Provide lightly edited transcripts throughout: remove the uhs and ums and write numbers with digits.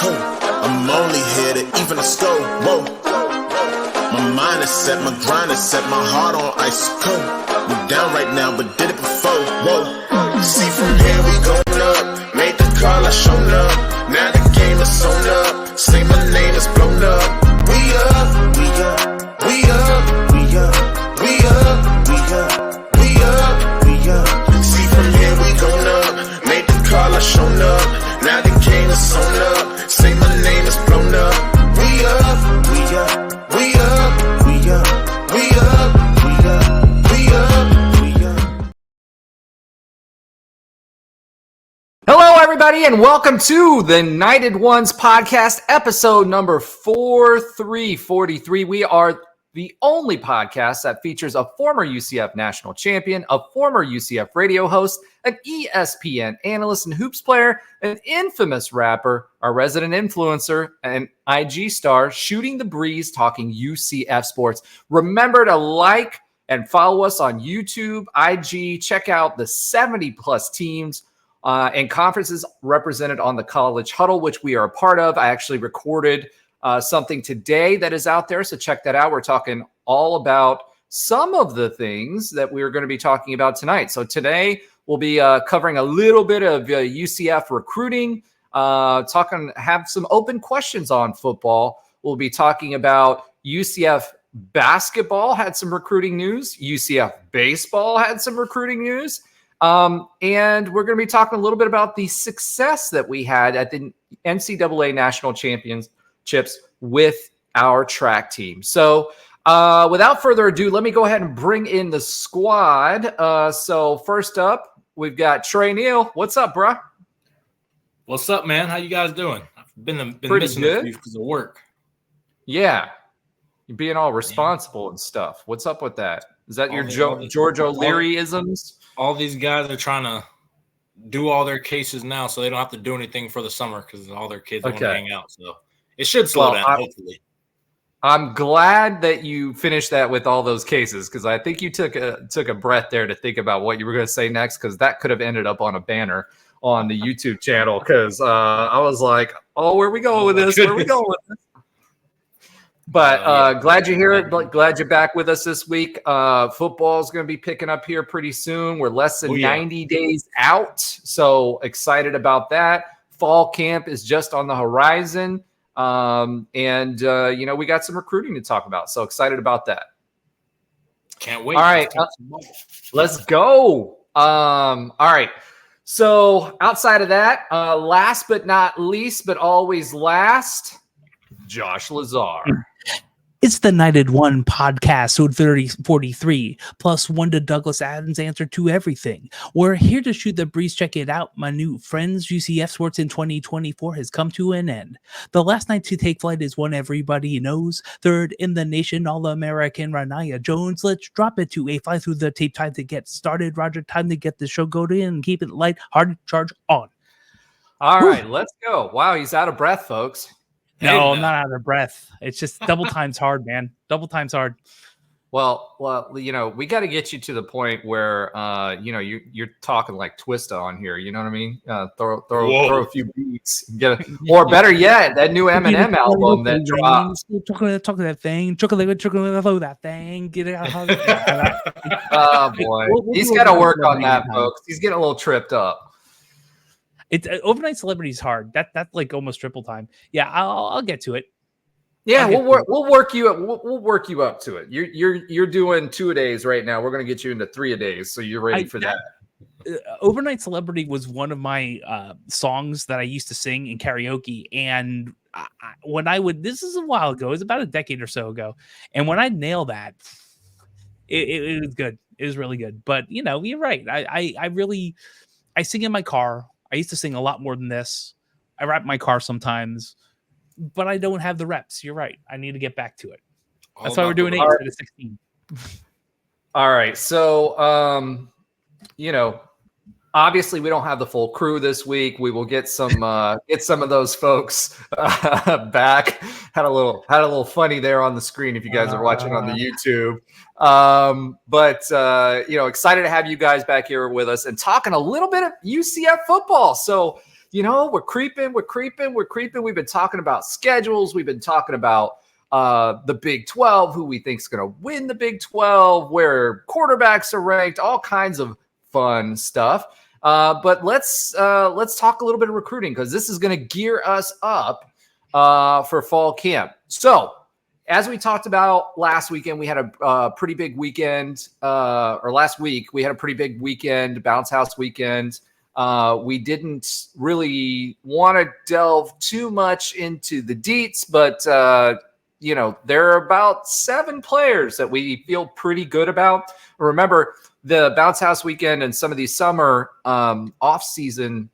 cold. I'm only here to even a score. Whoa. My mind is set, my grind is set, my heart on ice cold. We down right now, but did it before. Whoa. See from here we going up. Made the call, I shown up. Now the game is on up. Say my name is blown up. We up, we up, we up, we up, we up, we up, we up, we up. See from here we going up. Made the call, I shown up. Now the game is on up. Say my name is blown up. We up, we up, we up, we up, we up, we up, we up, we up. Hello, everybody, and welcome to the United Ones podcast, episode number 4343. We are the only podcast that features a former UCF National Champion, a former UCF radio host, an ESPN analyst and hoops player, an infamous rapper, our resident influencer, and IG star, shooting the breeze, talking UCF sports. Remember to like and follow us on YouTube, IG. Check out the 70-plus teams and conferences represented on the College Huddle, which we are a part of. I actually recorded something today that is out there, so check that out. We're talking all about some of the things that we're going to be talking about tonight. So today we'll be covering a little bit of UCF recruiting, have some open questions on football. We'll be talking about UCF basketball had some recruiting news. UCF baseball had some recruiting news. And we're going to be talking a little bit about the success that we had at the NCAA National Championships with our track team. So without further ado, let me go ahead and bring in the squad. So first up, we've got Trey Neal. What's up, bro? What's up, man? How you guys doing? I've been pretty missing good because of work. Yeah. You're being all responsible and stuff. What's up with that? Is that your George O'Leary-isms? All these guys are trying to do all their cases now so they don't have to do anything for the summer because all their kids want to hang out. So it should slow down, hopefully. I'm glad that you finished that with all those cases because I think you took a breath there to think about what you were going to say next because that could have ended up on a banner on the YouTube channel because I was like, oh, where are we going with this? Where are we going with this? But glad you're here. Glad you're back with us this week. Football is going to be picking up here pretty soon. We're less than 90 days out. So excited about that. Fall camp is just on the horizon. We got some recruiting to talk about. So excited about that. Can't wait. All right. Let's go. All right. So outside of that, last but not least, but always last, Josh Lazar. It's the United One podcast, so 3043, plus one to Douglas Adams' answer to everything. We're here to shoot the breeze. Check it out. My new friends, UCF Sports in 2024 has come to an end. The last night to take flight is one everybody knows. Third in the nation, All-American Ranaya Jones. Let's drop it to a fly through the tape. Time to get started. Roger, time to get the show going and keep it light. Hard charge on. All right, let's go. Wow, he's out of breath, folks. No, I'm not out of breath. It's just double times hard, man. Double times hard. Well, we got to get you to the point where, you're talking like Twista on here. You know what I mean? Throw a few beats, or better yet, that new Eminem album that dropped. Chocolate that thing, chocolate that thing. Get it out. Oh boy, he's got to work on that, folks. He's getting a little tripped up. It's overnight celebrity is hard. That's like almost triple time. Yeah, I'll get to it. Yeah, we'll work you up. We'll work you up to it. You're doing 2-a-days right now. We're gonna get you into 3-a-days, so you're ready for that. Overnight Celebrity was one of my songs that I used to sing in karaoke, and when I would, this is a while ago. It was about a decade or so ago, and when I nail that, it was good. It was really good. But you're right. I sing in my car. I used to sing a lot more than this. I rap my car sometimes, but I don't have the reps. You're right. I need to get back to it. That's why we're doing 8 instead of 16. All right. So, obviously we don't have the full crew this week. We will get some of those folks back. Had a little funny there on the screen if you guys are watching on the YouTube. Excited to have you guys back here with us and talking a little bit of UCF football. So, we're creeping. We've been talking about schedules. We've been talking about the Big 12, who we think is going to win the Big 12, where quarterbacks are ranked, all kinds of fun stuff. But let's talk a little bit of recruiting, because this is going to gear us up for fall camp. So as we talked about last weekend, we had a pretty big weekend, or last week, we had a pretty big weekend, bounce house weekend. We didn't really want to delve too much into the deets, but, there are about 7 players that we feel pretty good about. Remember, the bounce house weekend and some of these summer off-season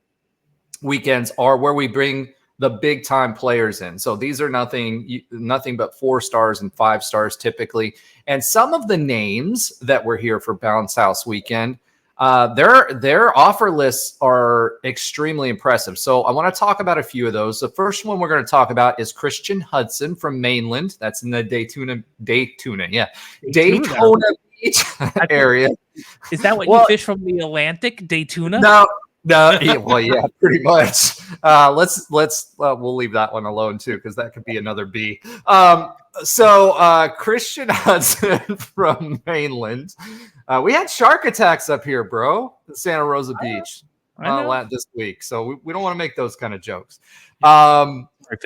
weekends are where we bring the big time players in. So these are nothing but 4 stars and 5 stars typically. And some of the names that were here for bounce house weekend, their offer lists are extremely impressive. So I want to talk about a few of those. The first one we're going to talk about is Christian Hudson from Mainland. That's in the Daytona Beach area. Is that what you fish from the Atlantic, Daytona? No, yeah, pretty much. We'll leave that one alone too, because that could be another B. So Christian Hudson from Mainland. We had shark attacks up here, bro, in Santa Rosa Beach this week. So we don't want to make those kind of jokes.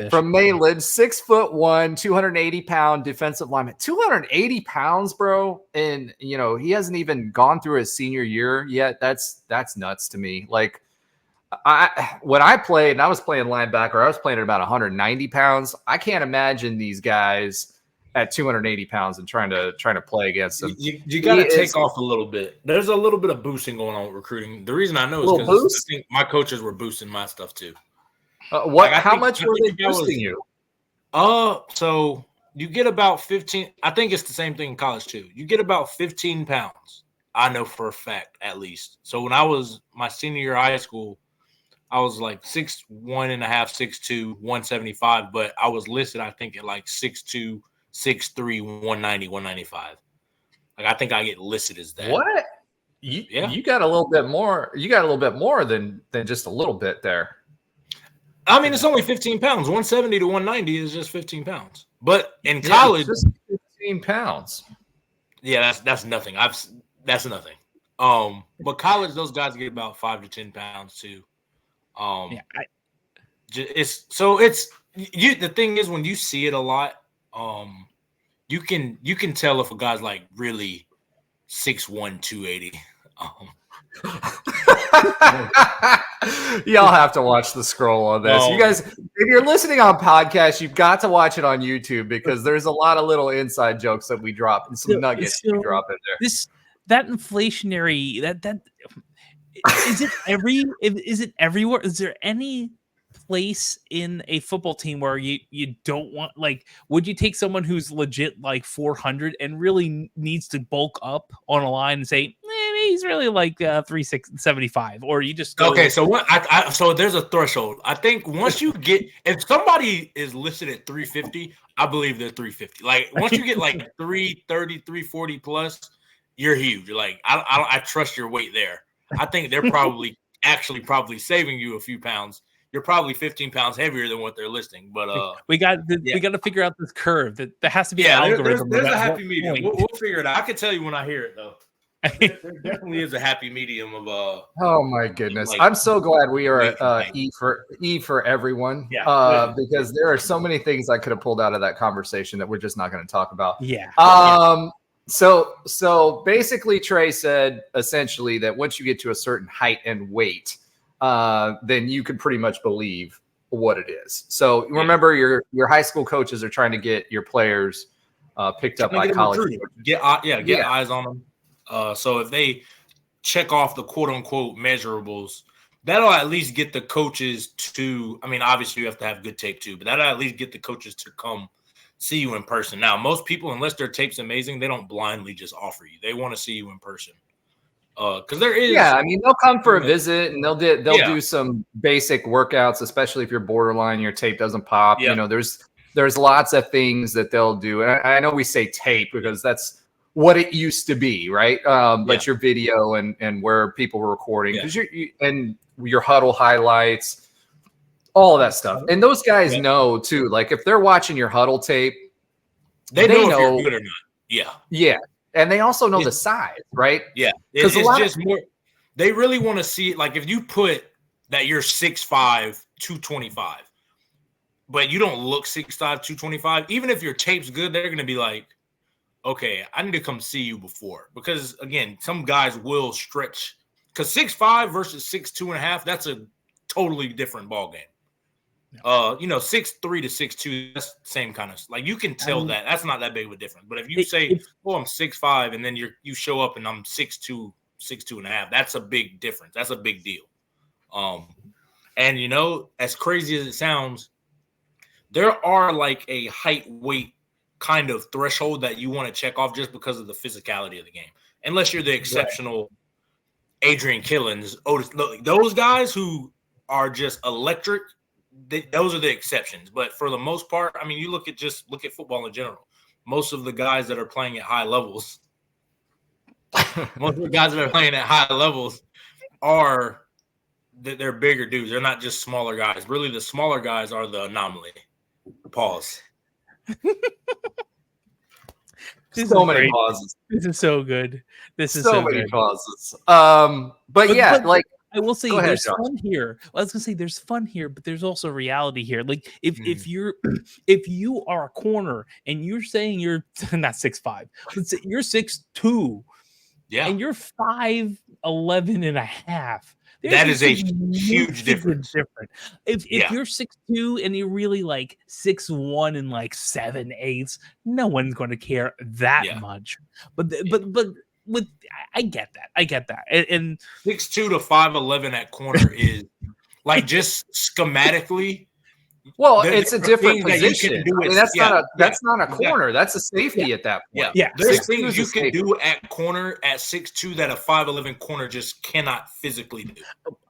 From Mainland, 6'1", 280-pound defensive lineman. 280 pounds, bro. And he hasn't even gone through his senior year yet. That's nuts to me. Like, when I played, and I was playing linebacker, I was playing at about 190 pounds. I can't imagine these guys at 280 pounds and trying to play against them. You got to take off a little bit. There's a little bit of boosting going on with recruiting. The reason I know is because I think my coaches were boosting my stuff too. How much were they boosting you? So you get about 15. I think it's the same thing in college too. You get about 15 pounds. I know for a fact, at least. So when I was my senior year of high school, I was like 6'1.5", 6'2", 175, but I was listed, I think, at like 6'2", 6'3", 190, 195. Like, I think I get listed as that. What? You got a little bit more. You got a little bit more than just a little bit there. I mean, it's only 15 pounds. 170 to 190 is just 15 pounds. But in college, just 15 pounds. Yeah, that's nothing. That's nothing. But college, those guys get about 5 to 10 pounds too. The thing is, when you see it a lot, you can tell if a guy's like really 6'1", 280. Y'all have to watch the scroll on this. You guys, if you're listening on podcast, you've got to watch it on YouTube, because there's a lot of little inside jokes that we drop and some nuggets we drop in there. That inflationary that is it everywhere? Is there any place in a football team where you don't want, like, would you take someone who's legit like 400 and really needs to bulk up on a line and say he's really like 375, or you just go so what so there's a threshold. I think once you get, if somebody is listed at 350, I believe they're 350. Like, once you get like 330, 340 plus, you're huge. You're like, I trust your weight there. I think they're probably saving you a few pounds. You're probably 15 pounds heavier than what they're listing. But we got to figure out this curve. That there has to be an algorithm. There's a happy medium. We'll figure it out. I can tell you when I hear it though. There definitely is a happy medium of Oh my goodness! Like, I'm so glad we are at E for everyone. Because there are so many things I could have pulled out of that conversation that we're just not going to talk about. So basically, Trey said essentially that once you get to a certain height and weight, then you can pretty much believe what it is. So remember, your high school coaches are trying to get your players picked up by college coaches. Get eyes on them. So if they check off the quote unquote measurables, that'll at least get the coaches to, I mean, obviously you have to have good tape too, but that'll at least get the coaches to come see you in person. Now, most people, unless their tape's amazing, they don't blindly just offer you. They want to see you in person. Because there is, I mean, they'll come for a visit and they'll do some basic workouts, especially if you're borderline, your tape doesn't pop. You know, there's lots of things that they'll do. And I know we say tape because that's what it used to be, right? But your video and where people were recording, because and your huddle highlights, All of that stuff. And those guys know too, like if they're watching your huddle tape, they know if you're good or not. Yeah. Yeah. And they also know the size, right? Yeah. It's just more, they really want to see it. Like if you put that you're 6'5", 225, but you don't look 6'5", 225, even if your tape's good, they're going to be like, okay, I need to come see you before. Because again, some guys will stretch, because 6'5" versus 6'2.5", that's a totally different ball game. 6'3" to 6'2", that's the same kind of, like, you can tell that's not that big of a difference. But if you say, I'm 6'5", and then you show up and I'm 6'2", 6'2.5", that's a big difference. That's a big deal. And as crazy as it sounds, there are like a height weight kind of threshold that you want to check off just because of the physicality of the game. Unless you're the exceptional Adrian Killens, Otis, those guys who are just electric, those are the exceptions. But for the most part, I mean, you look at football in general. Most of the guys that are playing at high levels, are they're bigger dudes. They're not just smaller guys. Really, the smaller guys are the anomaly. Pause. So many pauses. This is so good. This is so many pauses. But like I will say, ahead, there's Josh. fun here. I was gonna say there's fun here, but there's also reality here. Like if you are a corner and you're saying you're not 6'5", let's say you're 6'2", and you're 5'11 and a half. That is a huge difference. If you're 6'2" and you're really like 6'1" and like 7/8, no one's going to care that much. But with I get that. And 6'2" to 5'11" at corner is like just schematically. Well, it's a different position. That's not a corner. Exactly. That's a safety at that point. Yeah. There's things you can do at corner at 6'2" that a 5'11" corner just cannot physically do.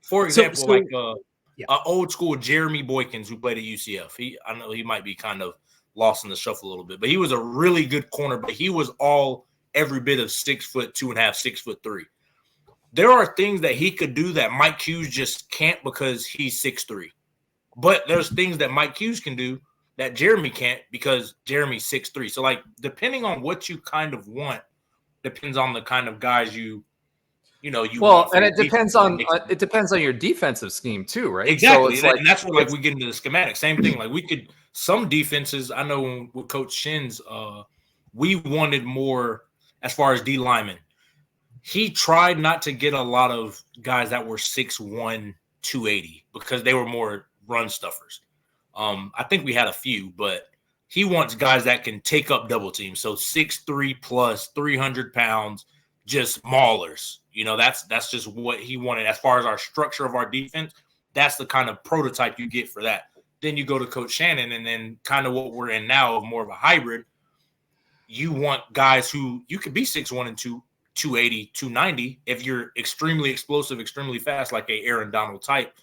For example, an old school Jeremy Boykins who played at UCF. I know he might be kind of lost in the shuffle a little bit, but he was a really good corner. But he was every bit of 6'2.5", 6'3". There are things that he could do that Mike Hughes just can't because he's 6'3". But there's things that Mike Hughes can do that Jeremy can't because Jeremy's 6'3". So, like, depending on what you kind of want, depends on the kind of guys you Well, and it depends on your defensive scheme too, right? Exactly. So and that's where we get into the schematic. Same thing. Like some defenses. I know with Coach Shin's, we wanted more as far as D linemen. He tried not to get a lot of guys that were 6'1", 280 because they were more run stuffers. I think we had a few, but he wants guys that can take up double teams. So 6'3" plus 300 pounds, just maulers. That's just what he wanted as far as our structure of our defense. That's the kind of prototype you get for that. Then you go to Coach Shannon, and then kind of what we're in now of more of a hybrid. You want guys who you could be 6'1" and 280, 290 if you're extremely explosive, extremely fast, like a Aaron Donald type.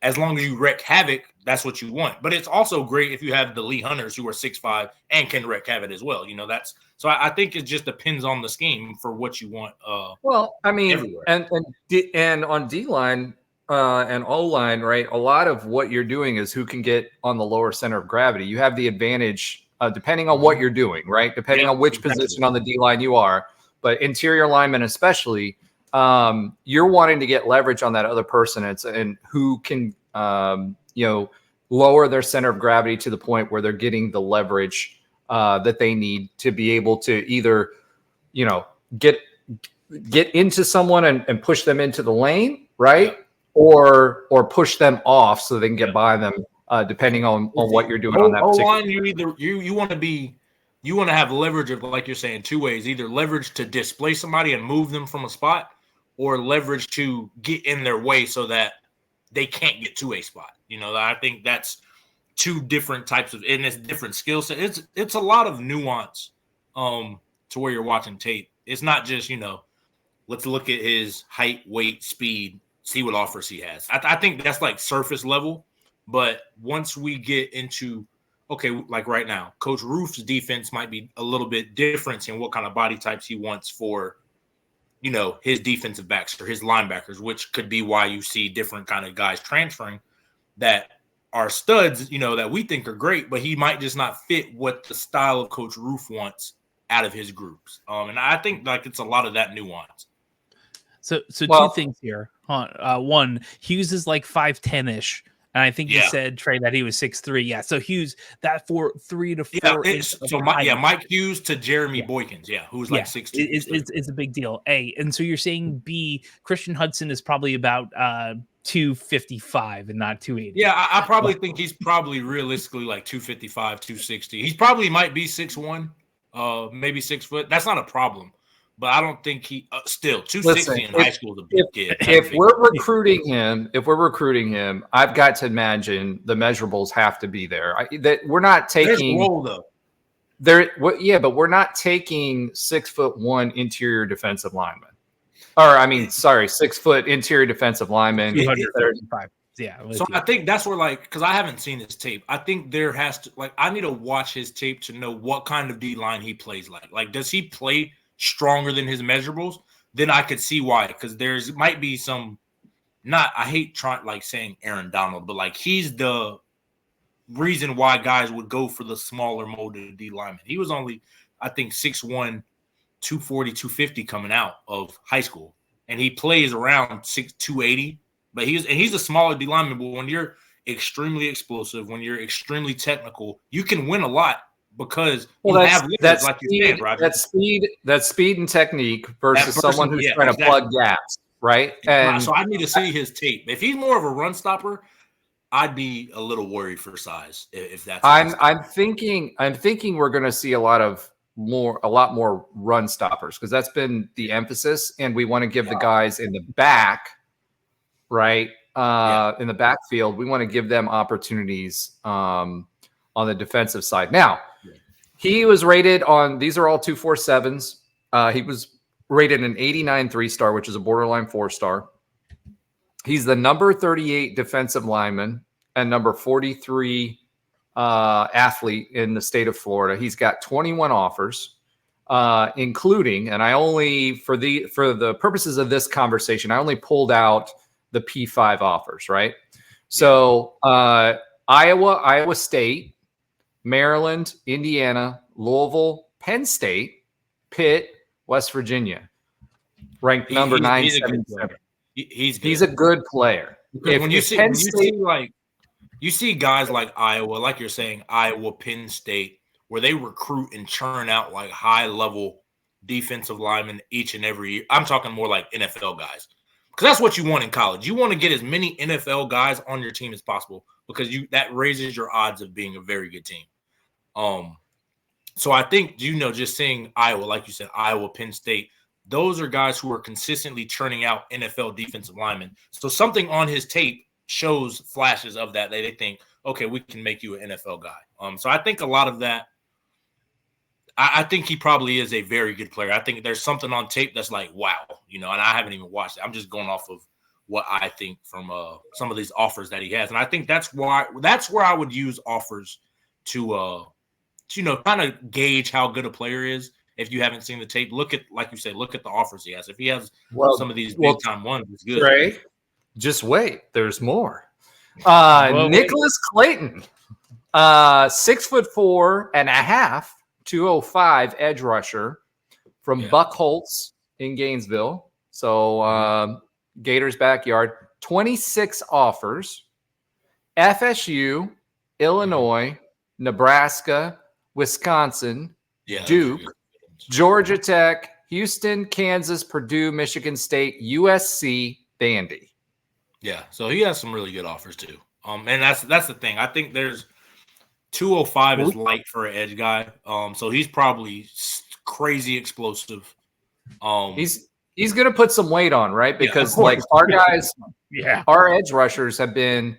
As long as you wreak havoc, that's what you want. But it's also great if you have the Lee Hunters who are 6'5" and can wreak havoc as well. So I think it just depends on the scheme for what you want. Well, I mean, everywhere. and on D line and O line, right? A lot of what you're doing is who can get on the lower center of gravity. You have the advantage depending on what you're doing, right? Depending on which position on the D line you are, but interior linemen especially. You're wanting to get leverage on that other person and who can, lower their center of gravity to the point where they're getting the leverage that they need to be able to either, get into someone and push them into the lane, right? Or push them off so they can get by them, depending on what you're doing on that particular line. You want to have leverage of, like you're saying, two ways: either leverage to displace somebody and move them from a spot, or leverage to get in their way so that they can't get to a spot. I think that's two different types of, and it's different skill set. It's a lot of nuance to where you're watching tape. It's not just, let's look at his height, weight, speed, see what offers he has. I think that's like surface level. But once we get into, okay, like right now, Coach Roof's defense might be a little bit different in what kind of body types he wants for, his defensive backs or his linebackers, which could be why you see different kind of guys transferring that are studs, that we think are great, but he might just not fit what the style of Coach Roof wants out of his groups. And I think like it's a lot of that nuance. So two things here. One, Hughes is like 5'10-ish. And I think you said, Trey, that he was 6'3". Yeah. So Hughes, that 3 to 4. Mike Hughes to Jeremy Boykins. Yeah. Who's like 6'2". It's a big deal. A. And so you're saying B, Christian Hudson is probably about 255 and not 280. Yeah. I probably think he's probably realistically like 255, 260. He probably might be 6'1", maybe 6 foot. That's not a problem. But I don't think he still 260 in high school is a big kid. If we're recruiting him, I've got to imagine the measurables have to be there. That we're not taking. There's role though. But we're not taking 6'1" interior defensive lineman. 6 foot interior defensive lineman. 235. Yeah. So I think that's where because I haven't seen his tape. I think there has to I need to watch his tape to know what kind of D line he plays like. Like, does he play stronger than his measurables? Then I could see why, because might be some I hate trying saying Aaron Donald, but he's the reason why guys would go for the smaller molded D lineman. He was only, I think, 6'1", 240, 250 coming out of high school, and he plays around 280. But he's a smaller D lineman. But when you're extremely explosive, when you're extremely technical, you can win a lot. Because that's speed and technique versus someone who's trying to plug gaps, right? And so I need to see his tape. If he's more of a run stopper, I'd be a little worried for size. If that's I'm thinking we're going to see a lot more run stoppers, because that's been the emphasis, and we want to give the guys in the back, right, in the backfield, we want to give them opportunities on the defensive side. Now, he was rated on, these are all 247s. He was rated an 89 3-star, which is a borderline 4-star. He's the number 38 defensive lineman and number 43 athlete in the state of Florida. He's got 21 offers, including, and I only, for the purposes of this conversation, I only pulled out the P5 offers, right? So Iowa State, Maryland, Indiana, Louisville, Penn State, Pitt, West Virginia, ranked number 977. He's a good player. You see guys like Iowa, like you're saying, Iowa, Penn State, where they recruit and churn out high level defensive linemen each and every year. I'm talking more like NFL guys, because that's what you want in college. You want to get as many NFL guys on your team as possible, because that raises your odds of being a very good team. So I think, just seeing Iowa, like you said, Iowa, Penn State, those are guys who are consistently churning out NFL defensive linemen. So something on his tape shows flashes of that. They think, okay, we can make you an NFL guy. So I think a lot of that, I think he probably is a very good player. I think there's something on tape that's wow, and I haven't even watched it. I'm just going off of what I think from some of these offers that he has. And I think that's where I would use offers to kind of gauge how good a player is. If you haven't seen the tape, look at the offers he has. If he has some of these big time ones, it's good. Trey, just wait. There's more. Nicholas Clayton, 6'4.5", 205 edge rusher from Buckholz in Gainesville. So Gators' backyard. 26 offers. FSU, Illinois, Nebraska, Wisconsin, Duke, Georgia Tech, Houston, Kansas, Purdue, Michigan State, USC, Vandy. Yeah, so he has some really good offers too. And that's the thing. I think there's 205 is light for an edge guy. So he's probably crazy explosive. He's going to put some weight on, right? Because our guys, our edge rushers have been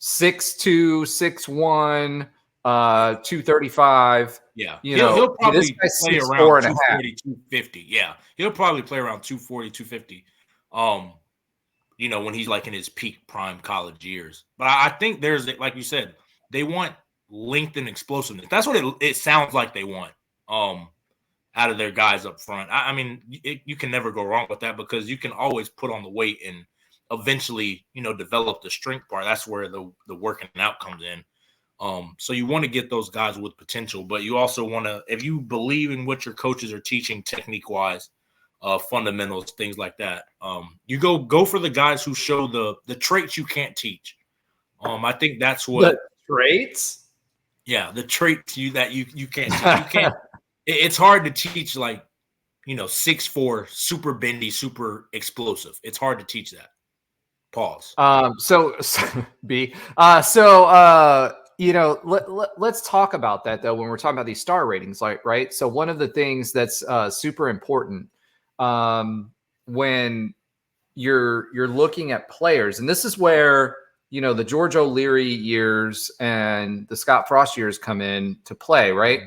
6'2", 6'1", 235. Yeah, he'll probably play around 240, 250. Yeah, he'll probably play around 240, 250. When he's in his peak prime college years. But I think there's, like you said, they want length and explosiveness. That's what it sounds like they want out of their guys up front. I mean, you can never go wrong with that, because you can always put on the weight eventually, develop the strength part. That's where the working out comes in. So you want to get those guys with potential, but you also want to, if you believe in what your coaches are teaching technique wise, fundamentals, things like that, you go for the guys who show the traits you can't teach. I think that's what the traits. Yeah, the traits you can't teach. You can't. It's hard to teach 6'4", super bendy, super explosive. It's hard to teach that. Pause. So B. Let's talk about that though when we're talking about these star ratings, right? So one of the things that's super important when you're looking at players, and this is where the George O'Leary years and the Scott Frost years come in to play, right?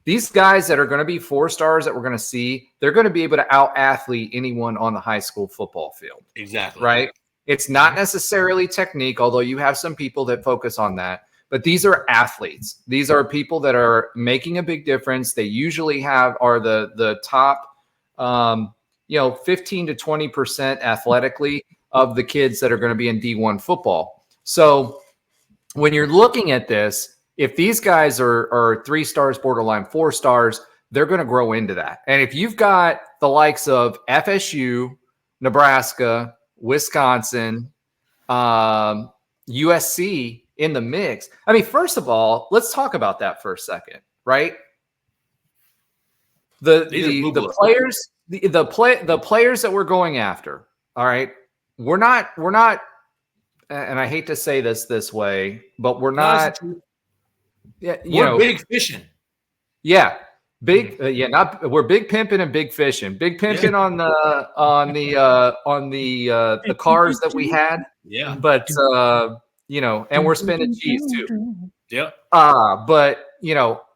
These guys that are going to be 4 stars that we're going to see, they're going to be able to out-athlete anyone on the high school football field. Exactly. Right? It's not necessarily technique, although you have some people that focus on that. But these are athletes. These are people that are making a big difference. They usually are the top 15 to 20% athletically of the kids that are going to be in D1 football. So when you're looking at this, if these guys are 3 stars, borderline 4 stars, they're going to grow into that. And if you've got the likes of FSU, Nebraska, Wisconsin, USC in the mix, I mean, first of all, let's talk about that for a second, right? The players that we're going after, all right, we're not, and I hate to say this way, but we're not. Yeah, we're big fishing. Yeah, big. We're big pimping and big fishing. Big pimping on the cars that we had. Yeah, but and we're spending cheese too. Yeah. But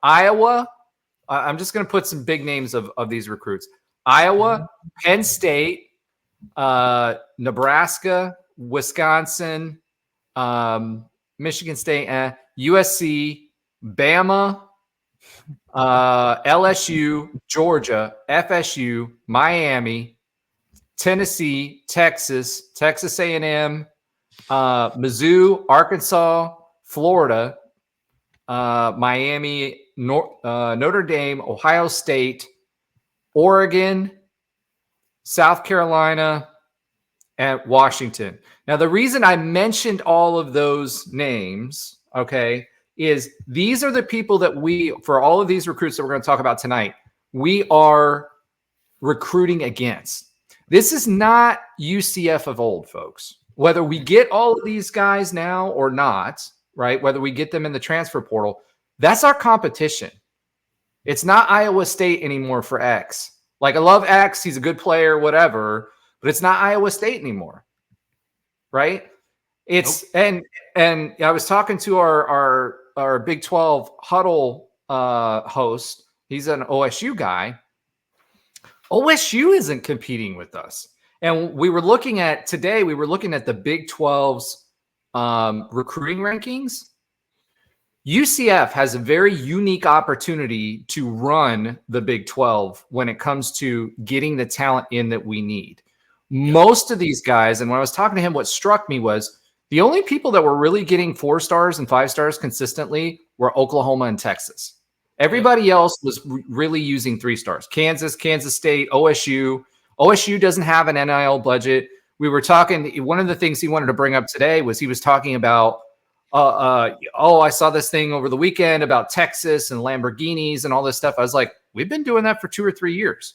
Iowa. I'm just going to put some big names of these recruits: Iowa, Penn State, Nebraska, Wisconsin, Michigan State, USC, Bama, LSU, Georgia, FSU, Miami, Tennessee, Texas A&M, Mizzou, Arkansas, Florida, Miami, Notre Dame, Ohio State, Oregon, South Carolina, and Washington. Now, the reason I mentioned all of those names, okay, is these are the people that for all of these recruits that we're going to talk about tonight, we are recruiting against. This is not UCF of old, folks. Whether we get all of these guys now or not, right, whether we get them in the transfer portal, that's our competition. It's not Iowa State anymore for X. Like, I love X. He's a good player, whatever, but it's not Iowa State anymore, right? It's and I was talking to our Big 12 huddle host. He's an OSU guy. OSU isn't competing with us. And we were looking at the Big 12's recruiting rankings. UCF has a very unique opportunity to run the Big 12 when it comes to getting the talent in that we need. Most of these guys, and when I was talking to him, what struck me was the only people that were really getting 4 stars and 5 stars consistently were Oklahoma and Texas. Everybody else was really using 3 stars. Kansas State, OSU. OSU doesn't have an NIL budget. We were talking, one of the things he wanted to bring up today was he was talking about, I saw this thing over the weekend about Texas and Lamborghinis and all this stuff. I was like, we've been doing that for 2 or 3 years.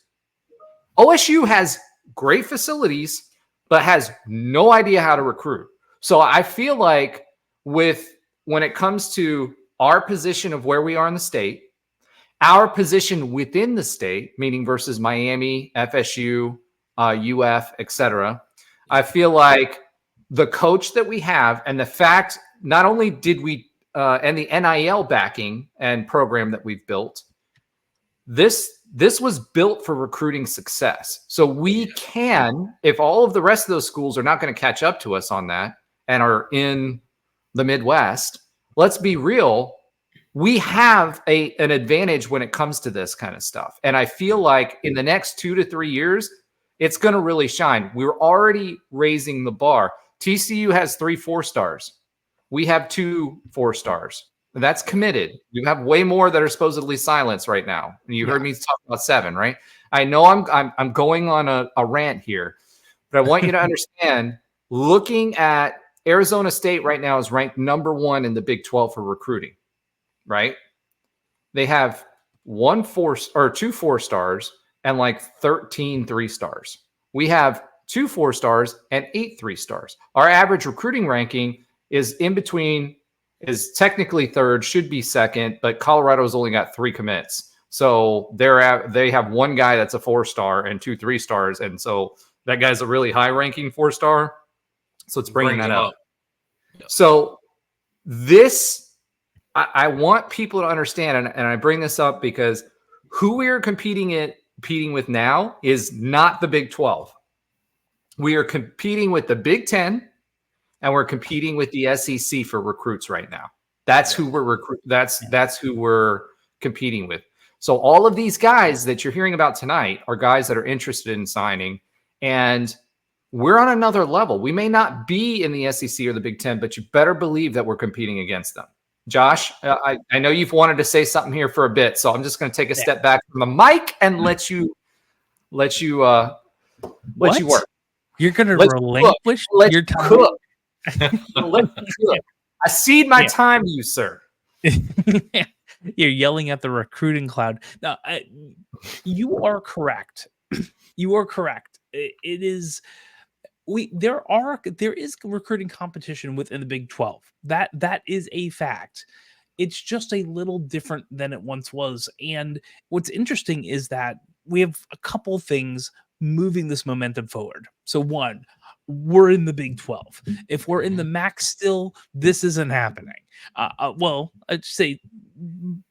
OSU has great facilities, but has no idea how to recruit. So I feel like when it comes to our position of where we are in the state, our position within the state, meaning versus Miami, FSU, UF, etc., I feel like the coach that we have and the fact not only did we and the NIL backing and program that we've built, this was built for recruiting success. So we can, if all of the rest of those schools are not going to catch up to us on that and are in the Midwest, let's be real, we have an advantage when it comes to this kind of stuff. And I feel like in the next 2 to 3 years, it's going to really shine. We're already raising the bar. TCU has 3 4-stars. We have 2 4-stars. That's committed. You have way more that are supposedly silenced right now. You heard me talk about 7, right? I know I'm going on a rant here, but I want you to understand, looking at Arizona State right now is ranked number 1 in the Big 12 for recruiting, right? They have 2 4-stars and like 13 3-stars. We have 2 4-stars and 8 3-stars. Our average recruiting ranking is in between, is technically 3rd, should be 2nd, but Colorado's only got 3 commits. So they have 1 guy that's a 4-star and 2 3-stars. And so that guy's a really high ranking 4-star. So it's bringing that up. Yep. So this, I want people to understand, and I bring this up because who we are competing with now is not the Big 12. We are competing with the Big 10, and we're competing with the SEC for recruits right now. That's who we're that's who we're competing with. So all of these guys that you're hearing about tonight are guys that are interested in signing, and we're on another level. We may not be in the SEC or the Big 10, but you better believe that we're competing against them. Josh, I know you've wanted to say something here for a bit, so I'm just going to take a step back from the mic and let you work. You're going to relinquish your time. Cook. I cede my time to you, sir. You're yelling at the recruiting cloud. Now, you are correct. You are correct. It is. There is recruiting competition within the Big 12. That is a fact. It's just a little different than it once was. And what's interesting is that we have a couple things moving this momentum forward. So one, we're in the Big 12. If we're in the MAC still, this isn't happening. Well, I'd say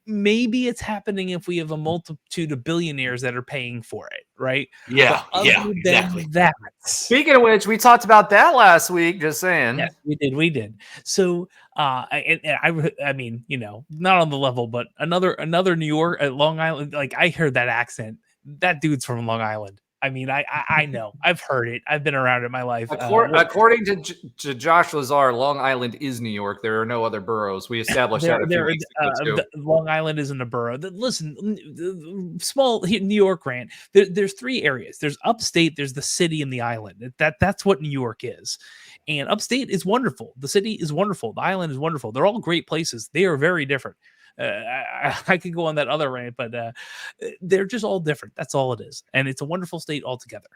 maybe it's happening if we have a multitude of billionaires that are paying for it, right? Yeah, exactly. That. Speaking of which, we talked about that last week. Just saying. Yeah, we did. So, I mean, you know, not on the level, but another New York, Long Island. Like I heard that accent. That dude's from Long Island. I mean, I know. I've heard it. I've been around it my life. According to Josh Lazar, Long Island is New York. There are no other boroughs. We established that a few weeks ago, too. Long Island isn't a borough. Listen, small New York rant. There's 3 areas. There's upstate, there's the city, and the island. That's what New York is. And upstate is wonderful. The city is wonderful. The island is wonderful. They're all great places. They are very different. I could go on that other rant, but they're just all different. That's all it is. And it's a wonderful state altogether.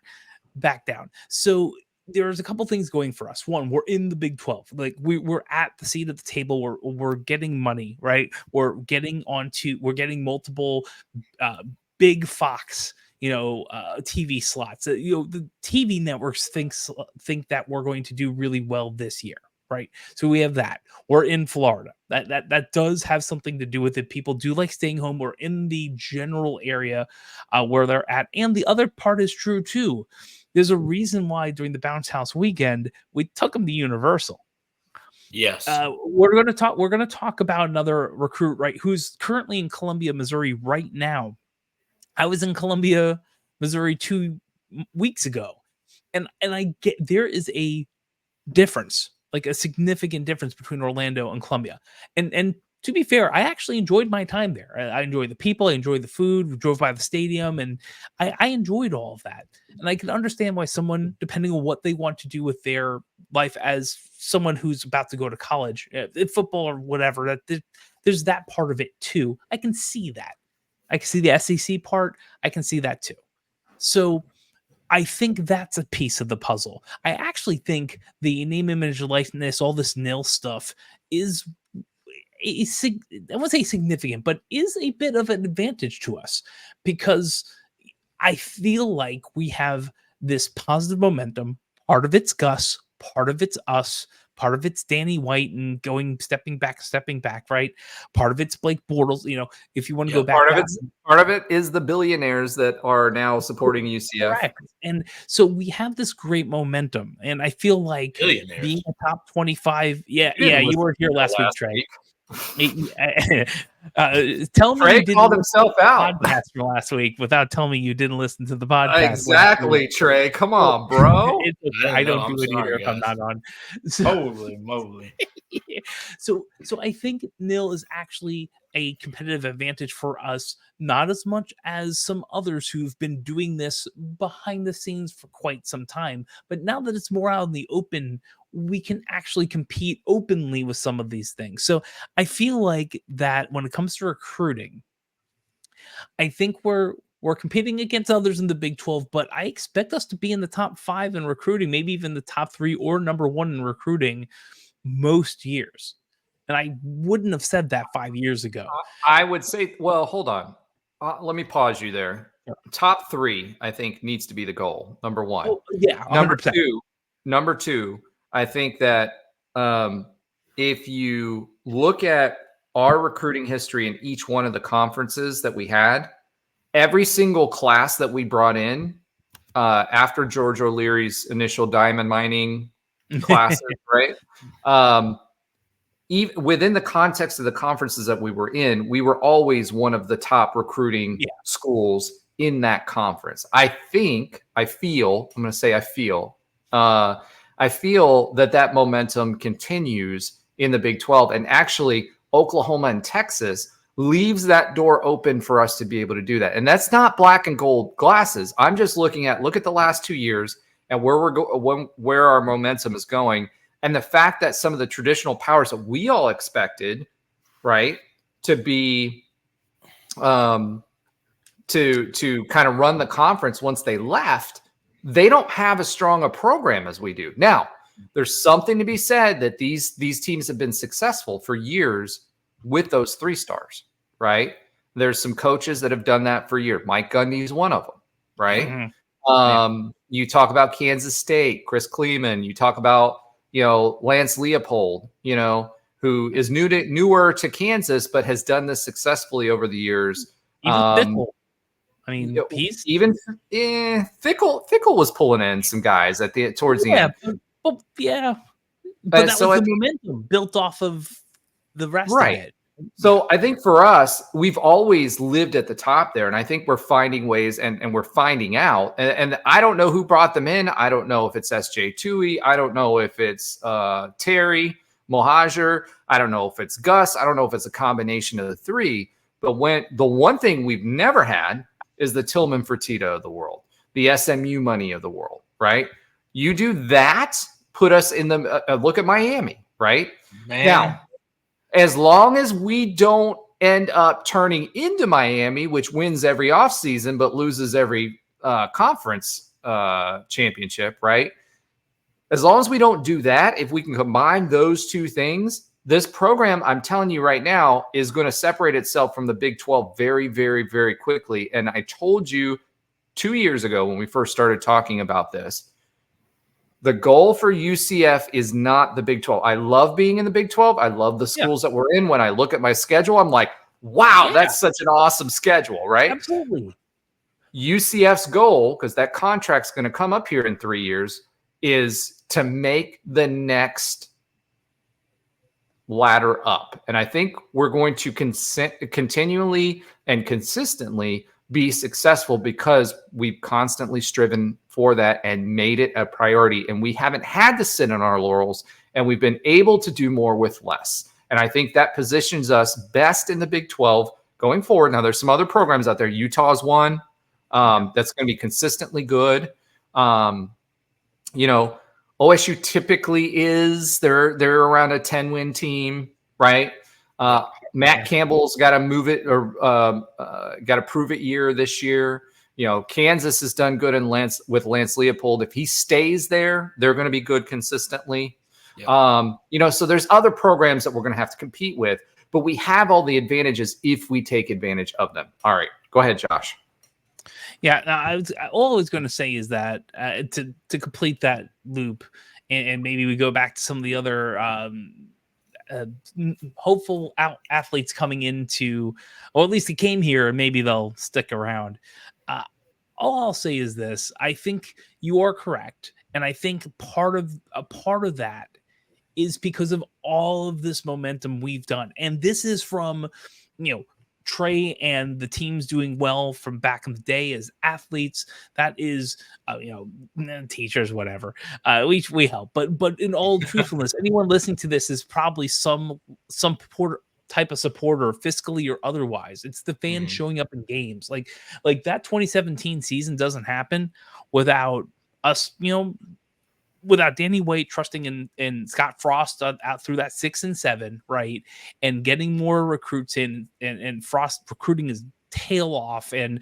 Back down. So there's a couple things going for us. One, we're in the Big 12. Like we're at the seat of the table. We're getting money, right? We're getting multiple big Fox, TV slots. The TV networks think that we're going to do really well this year. Right. So we have that. We're in Florida. That does have something to do with it. People do like staying home. We're in the general area where they're at. And the other part is true, too. There's a reason why during the Bounce House weekend, we took them to Universal. Yes. We're going to talk about another recruit, right, who's currently in Columbia, Missouri right now. I was in Columbia, Missouri 2 weeks ago. And I get there is a difference. Like a significant difference between Orlando and Columbia. And to be fair, I actually enjoyed my time there. I enjoyed the people. I enjoyed the food. We drove by the stadium and I enjoyed all of that. And I can understand why someone, depending on what they want to do with their life as someone who's about to go to college, football or whatever, that there's that part of it too. I can see that. I can see the SEC part. I can see that too. So I think that's a piece of the puzzle. I actually think the name, image, likeness, all this nil stuff is, I won't say significant, but is a bit of an advantage to us because I feel like we have this positive momentum. Part of it's Gus, part of it's us, part of it's Danny White and stepping back, right? Part of it's Blake Bortles. If you want to go back, part of it is the billionaires that are now supporting UCF. Correct. And so we have this great momentum, and I feel like being a top 25. Yeah, you were here last week, Trey. Tell me Trey you didn't called listen himself to the out. podcast from last week without telling me you didn't listen to the podcast. Exactly, Trey. Come on, bro. It's okay. I don't do it either if I'm not on. So, Holy moly. so I think nil is actually a competitive advantage for us, not as much as some others who've been doing this behind the scenes for quite some time. But now that it's more out in the open, we can actually compete openly with some of these things. So I feel like that when it comes to recruiting, I think we're competing against others in the Big 12, but I expect us to be in the top 5 in recruiting, maybe even the top 3 or number 1 in recruiting most years. And I wouldn't have said that 5 years ago. I would say, well, hold on. Let me pause you there. Sure. Top 3, I think, needs to be the goal. Number 1. Oh, yeah, 100%. Number two, I think that if you look at our recruiting history in each one of the conferences that we had, every single class that we brought in after George O'Leary's initial diamond mining classes, right? Even within the context of the conferences that we were in, we were always one of the top recruiting schools in that conference. I feel that momentum continues in the Big 12. And actually, Oklahoma and Texas leaves that door open for us to be able to do that. And that's not black and gold glasses. I'm just look at the last 2 years and where our momentum is going. And the fact that some of the traditional powers that we all expected, right, to be to kind of run the conference once they left, they don't have as strong a program as we do. Now, there's something to be said that these teams have been successful for years with those 3 stars, right? There's some coaches that have done that for years. Mike Gundy is one of them, right? Mm-hmm. You talk about Kansas State, Chris Kleeman. You talk about, Lance Leopold, who is newer to Kansas, but has done this successfully over the years. Even Fickle was pulling in some guys towards the end. But that was the momentum built off of the rest of it. So I think for us, we've always lived at the top there, and I think we're finding ways and we're finding out. And I don't know who brought them in. I don't know if it's SJ Tui. I don't know if it's Terry Mohajer. I don't know if it's Gus. I don't know if it's a combination of the 3. But the one thing we've never had is the Tillman Fertitta of the world, the SMU money of the world, right? You do that, put us in the look at Miami, right? Man. Now, as long as we don't end up turning into Miami, which wins every offseason but loses every conference championship, right? As long as we don't do that, if we can combine those 2 things, this program, I'm telling you right now, is going to separate itself from the Big 12 very, very, very quickly. And I told you 2 years ago when we first started talking about this, the goal for UCF is not the Big 12. I love being in the Big 12. I love the schools that we're in. When I look at my schedule, I'm like, wow, that's such an awesome schedule, right? Absolutely. UCF's goal, because that contract's going to come up here in 3 years, is to make the next ladder up. And I think we're going to continually and consistently be successful because we've constantly striven for that and made it a priority. And we haven't had to sit on our laurels, and we've been able to do more with less. And I think that positions us best in the Big 12 going forward. Now, there's some other programs out there. Utah's one that's going to be consistently good. OSU typically they're around a 10-win team, right? Matt Campbell's got to move it or got to prove it year this year. Kansas has done good with Lance Leopold. If he stays there, they're going to be good consistently. Yep. So there's other programs that we're going to have to compete with, but we have all the advantages if we take advantage of them. All right, go ahead, Josh. Yeah, all I was going to say is that to complete that loop, and maybe we go back to some of the other hopeful athletes coming into, or at least they came here and maybe they'll stick around. All I'll say is this: I think you are correct, and I think part of that is because of all of this momentum we've done. And this is from, Trey and the teams doing well from back in the day as athletes. That is, teachers, whatever. We help, but in all truthfulness, anyone listening to this is probably some type of supporter, fiscally or otherwise. It's the fans showing up in games. Like that 2017 season doesn't happen without us, without Danny White trusting in Scott Frost out through that 6 and 7, right? And getting more recruits in, and Frost recruiting his tail off, and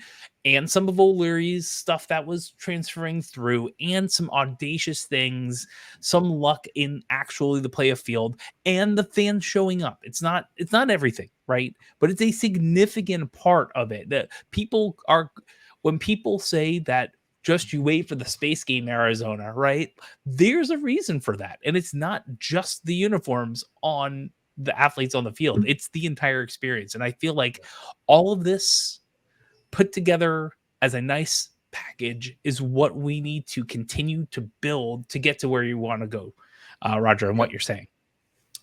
some of O'Leary's stuff that was transferring through, and some audacious things, some luck in actually the play of field, and the fans showing up. It's not everything, right? But it's a significant part of it. That when people say that just you wait for the space game, Arizona, right? There's a reason for that. And it's not just the uniforms on the athletes on the field. It's the entire experience. And I feel like all of this put together as a nice package is what we need to continue to build to get to where you want to go, Roger, and what you're saying.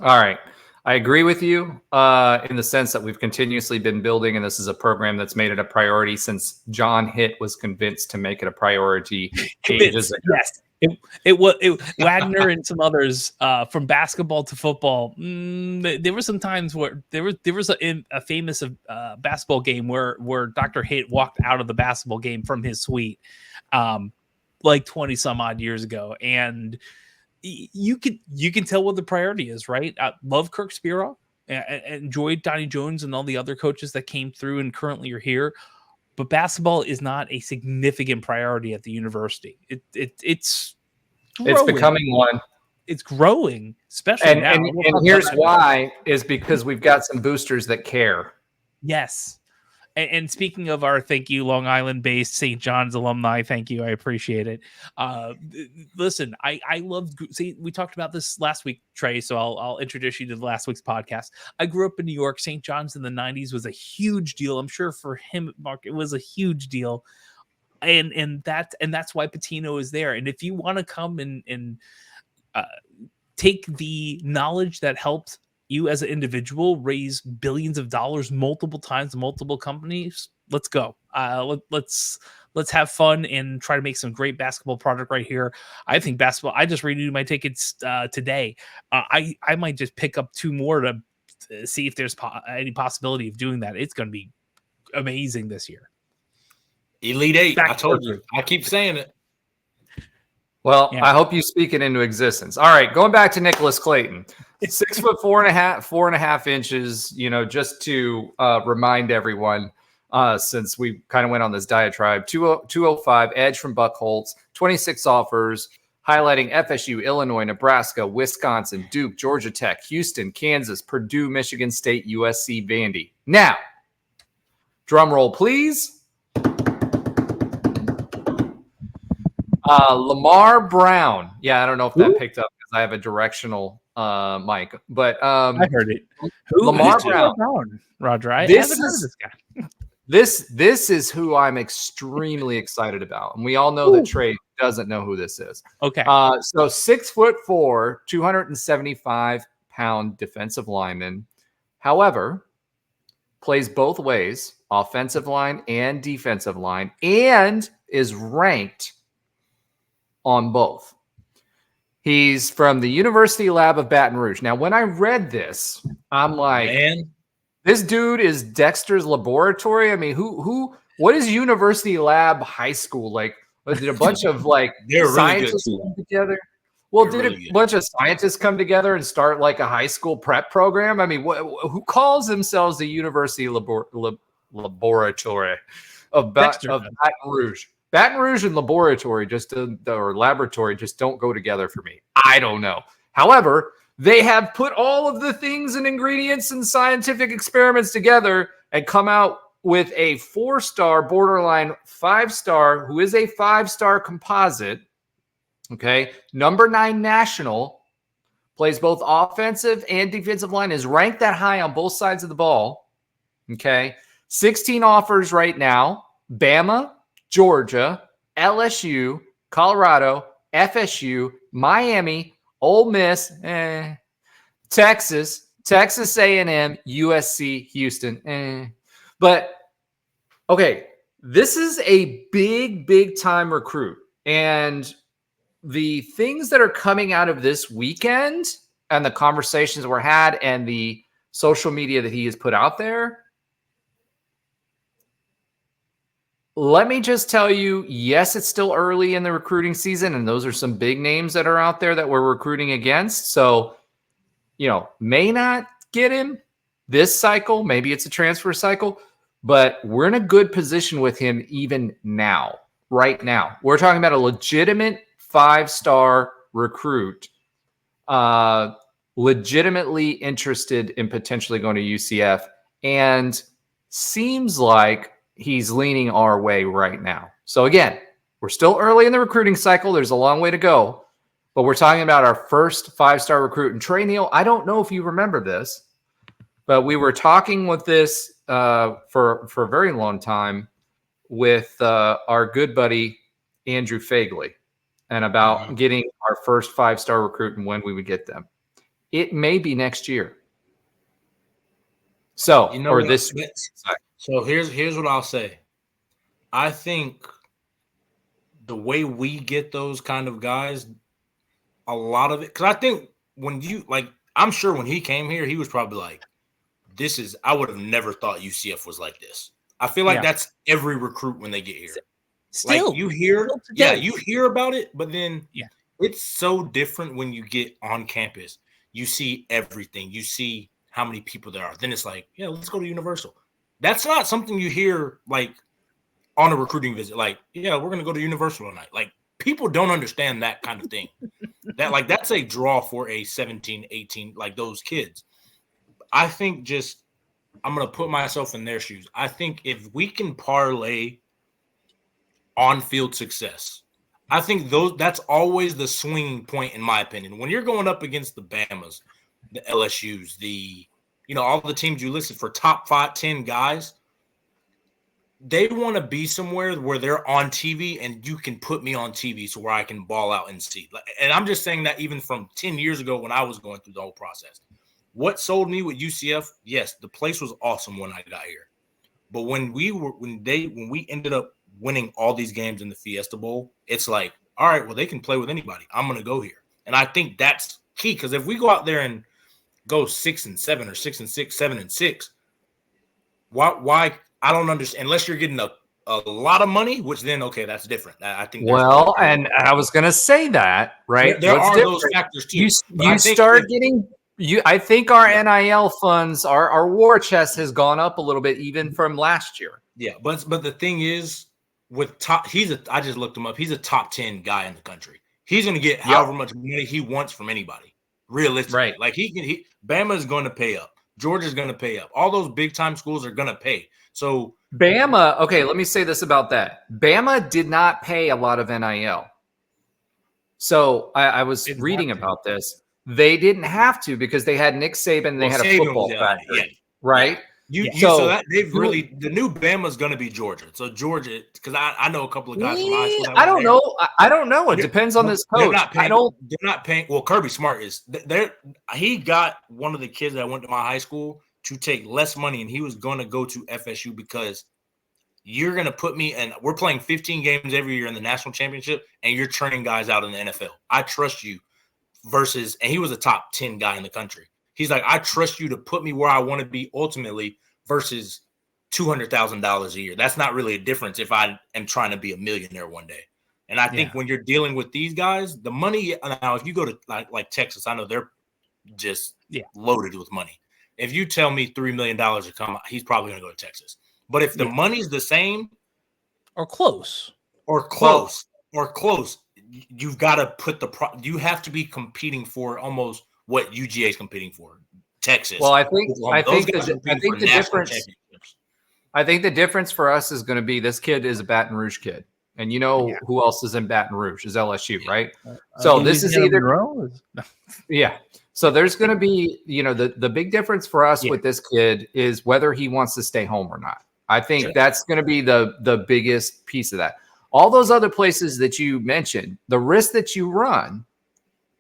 All right. I agree with you in the sense that we've continuously been building, and this is a program that's made it a priority since John Hitt was convinced to make it a priority. Ages ago. Yes, it was Wagner and some others from basketball to football. There were some times where there was a famous basketball game where Dr. Hitt walked out of the basketball game from his suite like 20 some odd years ago, and you can tell what the priority is, right? I love Kirk Spiro, enjoyed Donnie Jones and all the other coaches that came through and currently are here, but basketball is not a significant priority at the university. It's becoming one. It's growing, especially now. And here's why: is because we've got some boosters that care. Yes. And speaking of our thank you, Long Island-based St. John's alumni, thank you. I appreciate it. Listen, I love. See, we talked about this last week, Trey. So I'll introduce you to the last week's podcast. I grew up in New York. St. John's in the '90s was a huge deal. I'm sure for him, Mark, it was a huge deal. And that's why Patino is there. And if you want to come and take the knowledge that helped you as an individual raise billions of dollars multiple times, multiple companies, let's go. Let's have fun and try to make some great basketball product right here. I think basketball, I just renewed my tickets today. I might just pick up 2 more to see if there's any possibility of doing that. It's going to be amazing this year. Elite 8. I told you. I keep saying it. Well, yeah. I hope you speak it into existence. All right, going back to Nicholas Clayton, 6'4" 4.5 inches. Just to remind everyone, since we kind of went on this diatribe, 205 edge from Buckholz, 26 offers, highlighting FSU, Illinois, Nebraska, Wisconsin, Duke, Georgia Tech, Houston, Kansas, Purdue, Michigan State, USC, Vandy. Now, drum roll, please. Lamar Brown. Yeah, I don't know if that picked up because I have a directional mic, but I heard it. Lamar Brown. Roger, I haven't heard of this guy. This is who I'm extremely excited about, and we all know that Trey doesn't know who this is. Okay. So 6'4", 275-pound defensive lineman. However, plays both ways, offensive line and defensive line, and is ranked on both. He's from the University Lab of Baton Rouge. Now, when I read this, I'm like, man, this dude is Dexter's Laboratory. I mean, what is University Lab High School? Like, did a bunch of scientists come together? Well, did a bunch of scientists come together and start like a high school prep program? I mean, who calls themselves the University Laboratory of Baton Rouge? Baton Rouge and laboratory laboratory just don't go together for me. I don't know. However, they have put all of the things and ingredients and scientific experiments together and come out with a 4-star, borderline 5-star, who is a 5-star composite. Okay. Number 9 national, plays both offensive and defensive line, is ranked that high on both sides of the ball. Okay. 16 offers right now. Bama, Georgia, LSU, Colorado, FSU, Miami, Ole Miss, Texas A&M, USC, Houston. But okay, this is a big time recruit. And the things that are coming out of this weekend and the conversations we're had and the social media that he has put out there, let me just tell you, yes, it's still early in the recruiting season, and those are some big names that are out there that we're recruiting against. So, may not get him this cycle. Maybe it's a transfer cycle, but we're in a good position with him even now, right now. We're talking about a legitimate 5-star recruit, legitimately interested in potentially going to UCF, and seems like he's leaning our way right now. So again, we're still early in the recruiting cycle. There's a long way to go, but we're talking about our first 5-star recruit. And Trey Neal, I don't know if you remember this, but we were talking with this for a very long time with our good buddy Andrew Fagley, and about getting our first 5-star recruit and when we would get them. It may be next year. So, or this. So here's what I'll say. I think the way we get those kind of guys, a lot of it, because I think I'm sure when he came here, he was probably like, I would have never thought UCF was like this. I feel like that's every recruit when they get here. Still, like you hear about it, but then it's so different when you get on campus. You see everything. You see how many people there are. Then it's like, let's go to Universal. That's not something you hear like on a recruiting visit. Like, we're going to go to Universal tonight. Like, people don't understand that kind of thing. That's a draw for a 17, 18, like those kids. I think I'm going to put myself in their shoes. I think if we can parlay on-field success, I think that's always the swinging point, in my opinion. When you're going up against the Bamas, the LSUs, all the teams you listed for top 5, 10 guys, they want to be somewhere where they're on TV and you can put me on TV so where I can ball out and see. And I'm just saying that even from 10 years ago when I was going through the whole process. What sold me with UCF? Yes, the place was awesome when I got here. But when we ended up winning all these games in the Fiesta Bowl, it's like, all right, well, they can play with anybody. I'm going to go here. And I think that's key, because if we go out there and go 6-7 or 6-6, 7-6, why? I don't understand, unless you're getting a lot of money, which then, okay, that's different. I think. Well, and I was going to say that, right? There are those factors too. I think our NIL funds, our war chest has gone up a little bit even from last year. Yeah, but the thing is, I just looked him up. He's a top 10 guy in the country. He's going to get however much money he wants from anybody. Realistically, right? Like Bama is going to pay up. Georgia's going to pay up. All those big time schools are going to pay. So Bama. Okay, let me say this about that. Bama did not pay a lot of NIL. So I was reading about this. They didn't have to because they had Nick Saban. They had a football factory, right? The new Bama is going to be Georgia. So Georgia, because I know a couple of guys from high school. I don't know. I don't know. It depends on this coach. They're not paying. Well, Kirby Smart is. He got one of the kids that went to my high school to take less money, and he was going to go to FSU because you're going to put me, and we're playing 15 games every year in the national championship, and you're turning guys out in the NFL. I trust you. And he was a top 10 guy in the country. He's like, I trust you to put me where I want to be ultimately versus $200,000 a year. That's not really a difference if I am trying to be a millionaire one day. And I think when you're dealing with these guys, the money now, if you go to like Texas, I know they're just loaded with money. If you tell me $3 million to come, he's probably going to go to Texas. But if the money's the same or close, you've got to put you have to be competing for almost what UGA is competing for. Texas. Well, I think the difference for us is going to be this kid is a Baton Rouge kid. And who else is in Baton Rouge is LSU, right? So this is either So there's going to be, the big difference for us with this kid is whether he wants to stay home or not. I think that's going to be the biggest piece of that. All those other places that you mentioned, the risk that you run,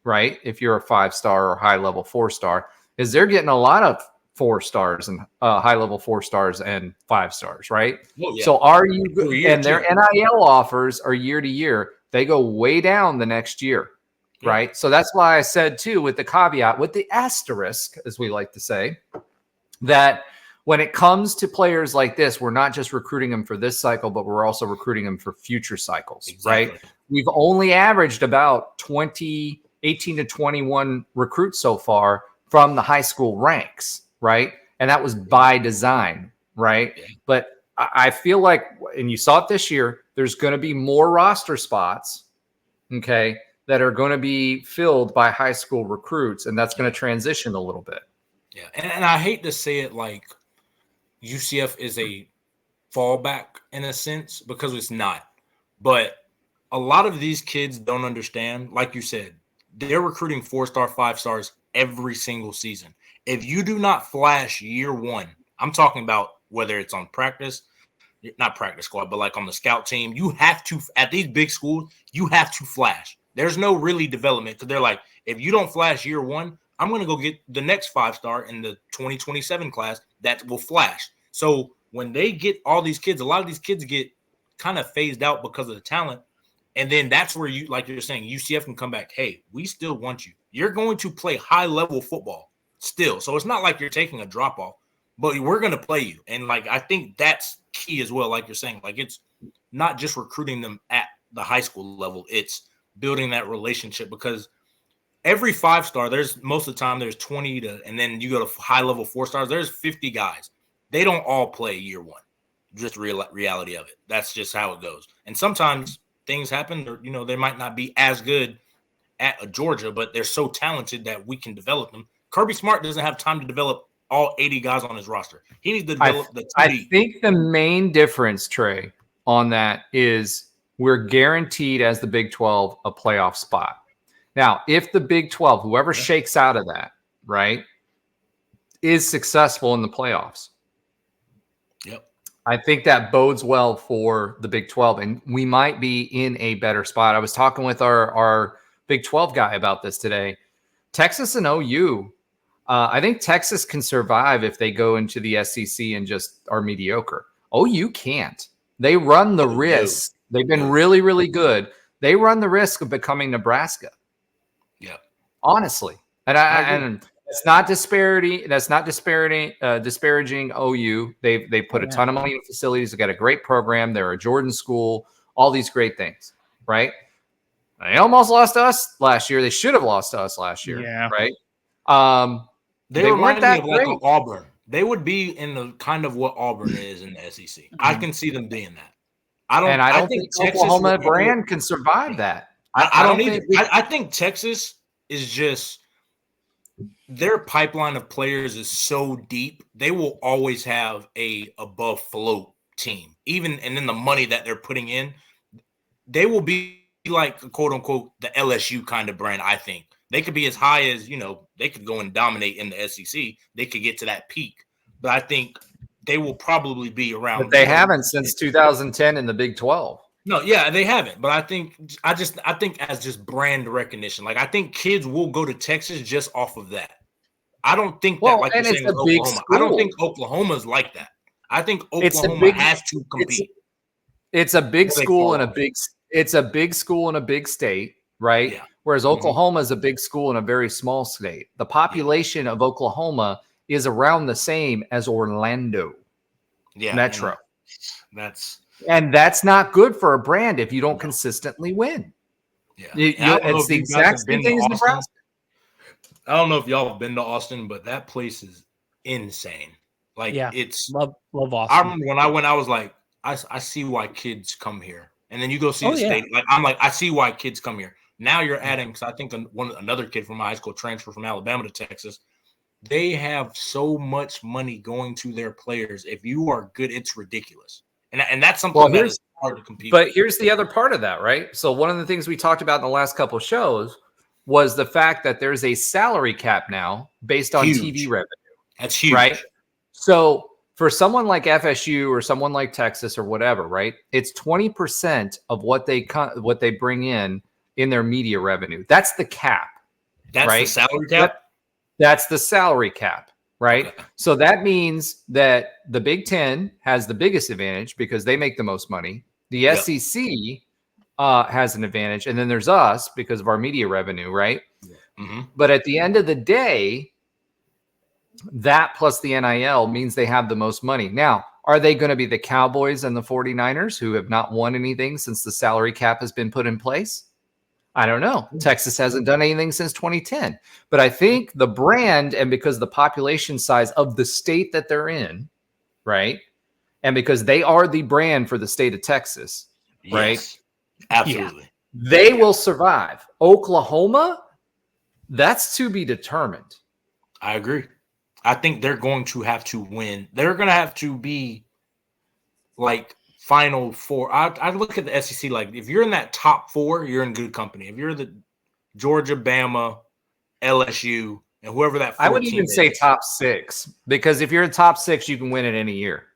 right? If you're a 5-star or high level 4-star, is they're getting a lot of 4 stars and high level 4 stars and 5 stars, right? Well, yeah. So are you, and their NIL offers are year to year. They go way down the next year, right? So that's why I said too, with the caveat, with the asterisk, as we like to say, that when it comes to players like this, we're not just recruiting them for this cycle, but we're also recruiting them for future cycles, right? We've only averaged about 18 to 21 recruits so far from the high school ranks, right? And that was by design, right? But I feel like, and you saw it this year, there's going to be more roster spots, okay, that are going to be filled by high school recruits, and that's going to transition a little bit. Yeah, and I hate to say it like UCF is a fallback in a sense because it's not. But a lot of these kids don't understand, like you said, they're recruiting 4-star, 5 stars every single season. If you do not flash year one, I'm talking about whether it's on not practice squad, but like on the scout team, you have to, at these big schools, you have to flash. There's no really development because they're like, if you don't flash year one, I'm going to go get the next 5-star in the 2027 class that will flash. So when they get all these kids, a lot of these kids get kind of phased out because of the talent. And then that's where you, like you're saying, UCF can come back. Hey, we still want you. You're going to play high level football still. So it's not like you're taking a drop off, but we're going to play you. And like, I think that's key as well. Like you're saying, like it's not just recruiting them at the high school level. It's building that relationship because every 5-star, there's most of the time there's 20 to, and then you go to high level 4 stars, there's 50 guys. They don't all play year one. Just reality of it. That's just how it goes. And sometimes things happen, or, you know, they might not be as good at Georgia, but they're so talented that we can develop them. Kirby Smart doesn't have time to develop all 80 guys on his roster. He needs to develop the 2D. I think the main difference, Trey, on that is we're guaranteed as the Big 12 a playoff spot. Now, if the Big 12, whoever shakes out of that, right, is successful in the playoffs, I think that bodes well for the Big 12, and we might be in a better spot. I was talking with our Big 12 guy about this today. Texas and OU, I think Texas can survive if they go into the SEC and just are mediocre. OU can't. They run the risk. They've been really, really good. They run the risk of becoming Nebraska. Yeah, honestly, and it's not disparity. That's not disparity. Disparaging OU. They put a ton of money in facilities. They got a great program. They're a Jordan school. All these great things, right? They almost lost to us last year. They should have lost to us last year, right? They weren't that great. Like Auburn. They would be in the kind of what Auburn is in the SEC. I can see them being that. I don't think Oklahoma brand can survive that. I don't either. I think Texas is just their pipeline of players is so deep. They will always have a above float team. Even and then the money that they're putting in, they will be like quote unquote the LSU kind of brand. I think they could be as high as, you know, they could go and dominate in the SEC. They could get to that peak, but I think they will probably be around. But they haven't since 2010 in the Big 12. No, yeah, they haven't. But I think as just brand recognition, like I think kids will go to Texas just off of that. I don't think that like you're saying with Oklahoma. I don't think Oklahoma's like that. I think Oklahoma has to compete. It's a big school and it's a big school in a big state, right? Yeah. Whereas Oklahoma is a big school in a very small state. The population of Oklahoma is around the same as Orlando Metro. And that's not good for a brand if you don't consistently win. Yeah, it's the exact same thing as Nebraska. I don't know if y'all have been to Austin, but that place is insane. Like it's love Austin. I remember when I went, I was like, I see why kids come here. And then you go see the state. Like I'm like, I see why kids come here. Now you're adding, because I think another kid from my high school transferred from Alabama to Texas. They have so much money going to their players. If you are good, it's ridiculous. And that's something that is hard to compete with. Here's the other part of that, right? So one of the things we talked about in the last couple of shows was the fact that there's a salary cap now based on TV revenue. That's huge. Right? So for someone like FSU or someone like Texas or whatever, right? It's 20% of what they bring in their media revenue. That's the cap. That's the salary cap? That's the salary cap, right? Okay. So that means that the Big Ten has the biggest advantage because they make the most money. The SEC has an advantage, and then there's us because of our media revenue, right? Mm-hmm. But at the end of the day, that plus the NIL means they have the most money. Now, are they going to be the Cowboys and the 49ers who have not won anything since the salary cap has been put in place? I don't know. Texas hasn't done anything since 2010. But I think the brand, and because the population size of the state that they're in, right? And because they are the brand for the state of Texas, right? Yes, absolutely. They will survive. Oklahoma, that's to be determined. I agree. I think they're going to have to win. They're going to have to be like Final Four. I look at the SEC like if you're in that top four, you're in good company. If you're the Georgia, Bama, LSU, and whoever that I would even say is. top six because if you're in top six, you can win it any year.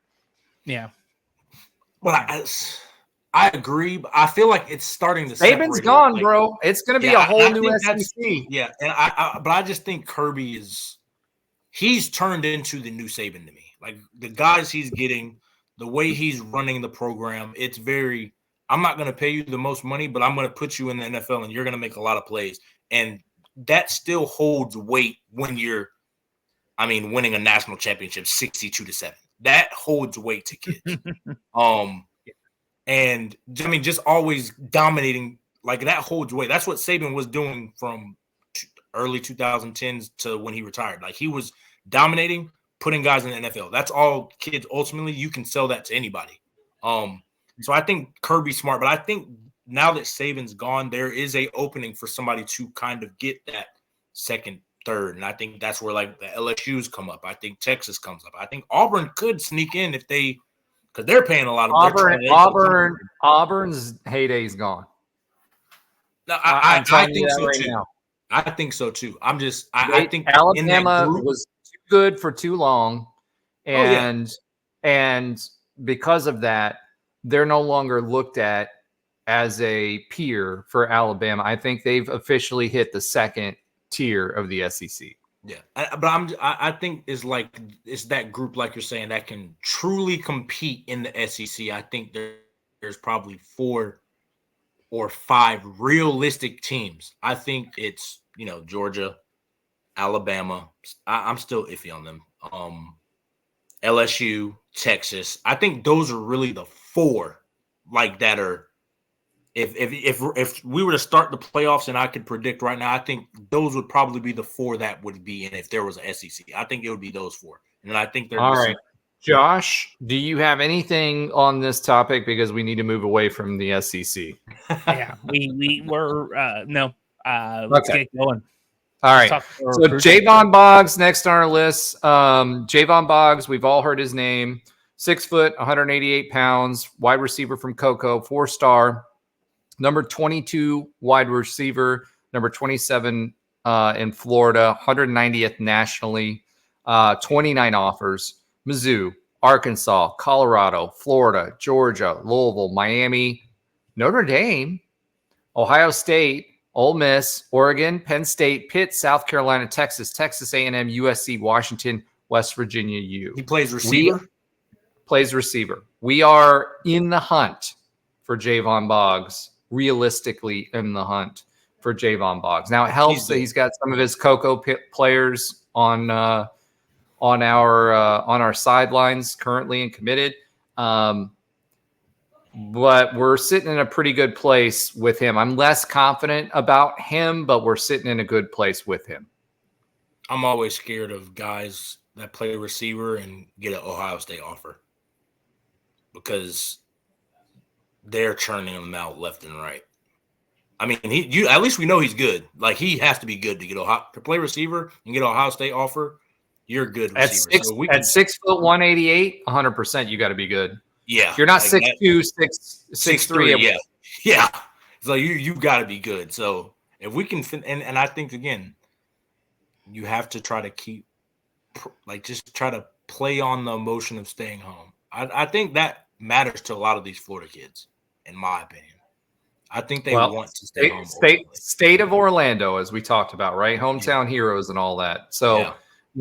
Yeah. Well, I agree, but I feel like it's starting to. Saban's gone, like, bro. It's going to be a whole new SEC. Yeah, and but I just think Kirby he's turned into the new Saban to me. Like the guys he's getting, the way he's running the program, it's very. I'm not going to pay you the most money, but I'm going to put you in the NFL, and you're going to make a lot of plays, and that still holds weight when you're, winning a national championship 62-7. That holds weight to kids. And just always dominating, like that holds weight. That's what Saban was doing from early 2010s to when he retired. Like he was dominating, putting guys in the NFL. That's all kids. Ultimately, you can sell that to anybody. So I think Kirby's smart, but I think now that Saban's gone, there is a opening for somebody to kind of get that second, third. And I think that's where like the LSU's come up. I think Texas comes up. I think Auburn could sneak in if they – because they're paying a lot of Auburn's heyday is gone. No, I think so right too. Now. I think so too. I think Alabama was too good for too long, and because of that, they're no longer looked at as a peer for Alabama. I think they've officially hit the second tier of the SEC. Yeah, but I think it's that group, like you're saying, that can truly compete in the SEC. I think there's probably 4 or 5 realistic teams. I think it's Georgia, Alabama. I'm still iffy on them. LSU, Texas. I think those are really the 4 like that are. If we were to start the playoffs and I could predict right now, I think those would probably be the 4 that would be in if there was a SEC. I think it would be those 4. And I think they're all right. Josh, do you have anything on this topic? Because we need to move away from the SEC. Yeah, we were no. Let's get going. All right. So Javon Boggs next on our list. Javon Boggs, we've all heard his name. 6 foot, 188 pounds, wide receiver from Cocoa, 4-star. Number 22 wide receiver, number 27 in Florida, 190th nationally, 29 offers. Mizzou, Arkansas, Colorado, Florida, Georgia, Louisville, Miami, Notre Dame, Ohio State, Ole Miss, Oregon, Penn State, Pitt, South Carolina, Texas, Texas A&M, USC, Washington, West Virginia U. He plays receiver? Plays receiver. We are in the hunt for Javon Boggs. Realistically in the hunt for Javon Boggs. Now it helps that he's got some of his Cocoa players on our sidelines currently and committed. But we're sitting in a pretty good place with him. I'm less confident about him, but we're sitting in a good place with him. I'm always scared of guys that play receiver and get an Ohio State offer because they're churning him out left and right. At least we know he's good. Like he has to be good to play receiver and get an Ohio State offer. You're a good receiver. At 6 foot 188, 100%, you got to be good. Yeah, you're not 6'2", 6'3". Yeah. It's like you got to be good. So if we can, and I think again, you have to try to just try to play on the emotion of staying home. I think that matters to a lot of these Florida kids. In my opinion, I think they want to stay home. State of Orlando, as we talked about, right? Hometown heroes and all that. So,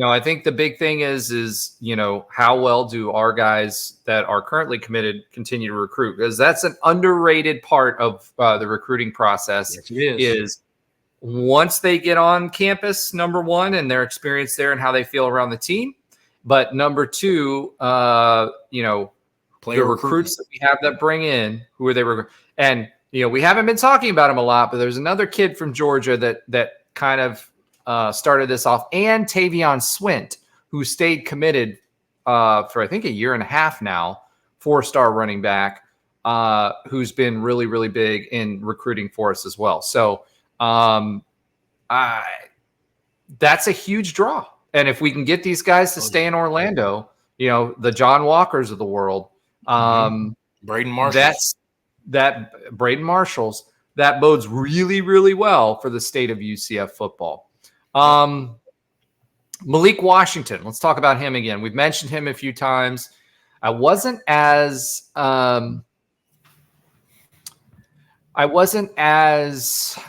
I think the big thing is, how well do our guys that are currently committed continue to recruit? Because that's an underrated part of the recruiting process. Yes, it is once they get on campus, number one, and their experience there and how they feel around the team. But number two, player the recruits that we have that bring in, who are they? And, we haven't been talking about him a lot, but there's another kid from Georgia that kind of started this off, and Tavion Swint, who stayed committed for, I think, a year and a half now, 4-star running back, who's been really, really big in recruiting for us as well. So that's a huge draw. And if we can get these guys to stay in Orlando, the John Walkers of the world, Braden Marshalls. Braden Marshalls, that bodes really, really well for the state of UCF football. Malik Washington, let's talk about him again. We've mentioned him a few times. I wasn't as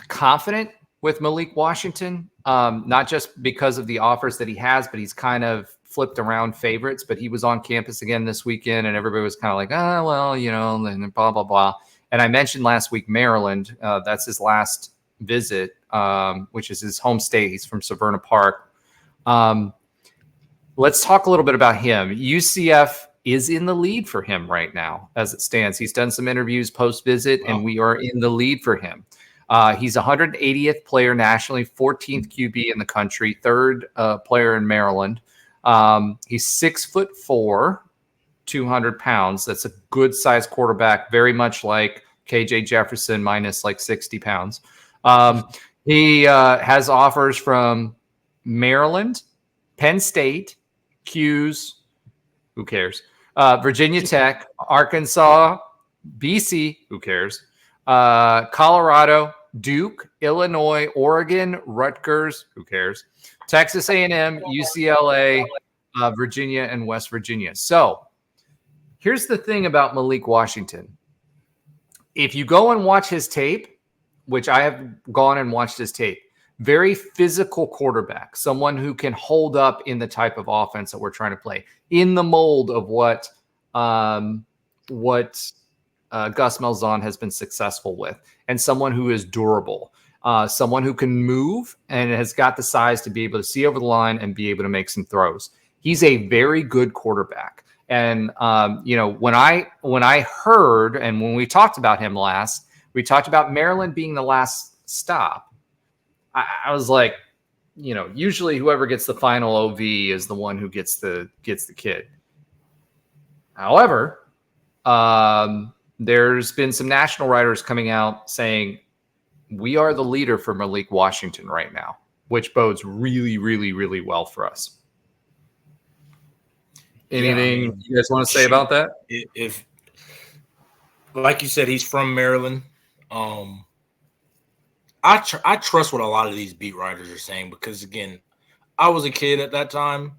confident with Malik Washington, not just because of the offers that he has, but he's kind of flipped around favorites. But he was on campus again this weekend, and everybody was kind of like, and blah, blah, blah. And I mentioned last week Maryland. That's his last visit, which is his home state. He's from Severna Park. Let's talk a little bit about him. UCF is in the lead for him right now as it stands. He's done some interviews post-visit, and we are in the lead for him. He's 180th player nationally, 14th QB in the country, third player in Maryland. He's 6'4", 200 pounds. That's a good size quarterback, very much like KJ Jefferson minus like 60 pounds. He has offers from Maryland, Penn State, Q's, who cares? Virginia Tech, Arkansas, BC, who cares? Colorado, Duke, Illinois, Oregon, Rutgers, who cares? Texas A&M, UCLA, Virginia, and West Virginia. So here's the thing about Malik Washington. If you go and watch his tape, which I have gone and watched his tape, very physical quarterback, someone who can hold up in the type of offense that we're trying to play, in the mold of what Gus Malzahn has been successful with, and someone who is durable, someone who can move and has got the size to be able to see over the line and be able to make some throws. He's a very good quarterback. And, when I heard, and when we talked about him last, we talked about Maryland being the last stop. I was like, usually whoever gets the final OV is the one who gets the kid. However, there's been some national writers coming out saying we are the leader for Malik Washington right now, which bodes really, really, really well for us. Anything you guys want to say about that? If, like you said, he's from Maryland. I trust what a lot of these beat writers are saying because, again, I was a kid at that time.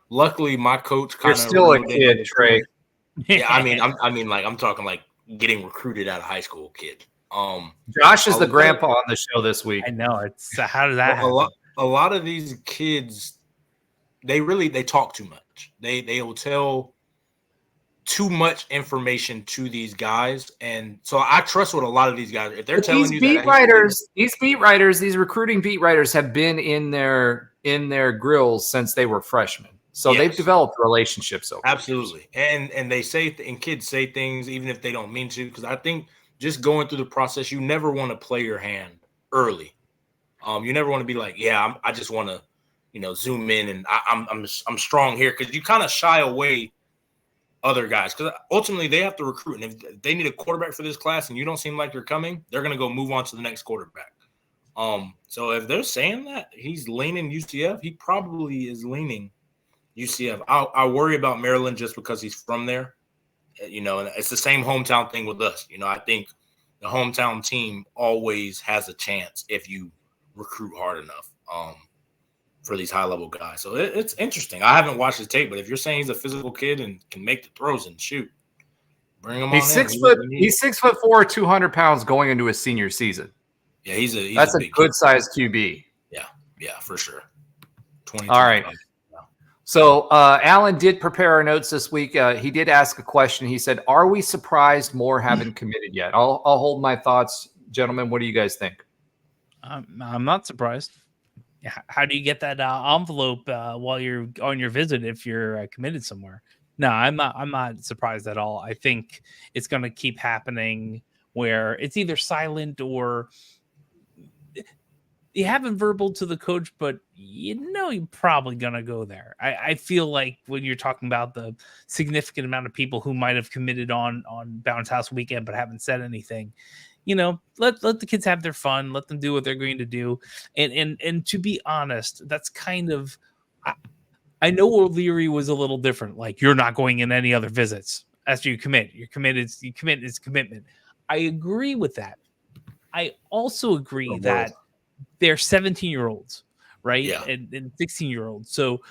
Luckily, my coach kind of still a kid, Trey. Yeah, I'm talking like getting recruited out of high school kid. Josh is the grandpa on the show this week. I know. It's how does that happen? A lot of these kids, they talk too much. They will tell too much information to these guys, and so I trust what a lot of these guys. If they're telling these recruiting beat writers have been in their grills since they were freshmen, so they've developed relationships over. Absolutely, and they say and kids say things even if they don't mean to, because I think just going through the process, you never want to play your hand early. You never want to be like, I just want to, zoom in and I'm strong here, because you kind of shy away other guys, because ultimately they have to recruit, and if they need a quarterback for this class and you don't seem like you're coming, they're going to go move on to the next quarterback. So if they're saying that he's leaning UCF, he probably is leaning UCF. I worry about Maryland just because he's from there, and it's the same hometown thing with us. I think the hometown team always has a chance if you recruit hard enough for these high-level guys. So it's interesting. I haven't watched his tape, but if you're saying he's a physical kid and can make the throws and shoot, Bring him on. He's 6'4", 200 pounds going into his senior season. Yeah, he's that's a big good size QB. Yeah, for sure. All right. So Alan did prepare our notes this week. He did ask a question. He said, "Are we surprised more haven't committed yet?" I'll hold my thoughts, gentlemen. What do you guys think? I'm not surprised. How do you get that envelope while you're on your visit if you're committed somewhere? No, I'm not surprised at all. I think it's going to keep happening where it's either silent or you haven't verbal to the coach, but you're probably going to go there. I feel like when you're talking about the significant amount of people who might have committed on Bounce House weekend but haven't said anything, let the kids have their fun, let them do what they're going to do. And to be honest, that's kind of, I know O'Leary was a little different. Like, you're not going in any other visits after you commit. You commit is commitment. I agree with that. I also agree that they're 17-year-olds, right? Yeah. And 16-year-olds. So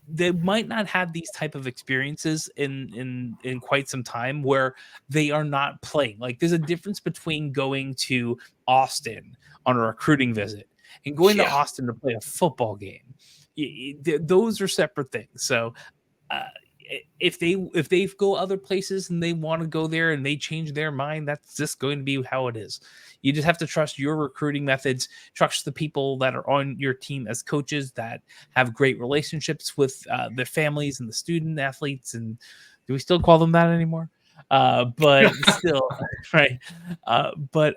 they might not have these type of experiences in quite some time where they are not playing. Like, there's a difference between going to Austin on a recruiting visit and going to Austin to play a football game. Those are separate things. So if they go other places and they want to go there and they change their mind, that's just going to be how it is. You just have to trust your recruiting methods, trust the people that are on your team as coaches that have great relationships with their families and the student athletes. And do we still call them that anymore? But still, right. But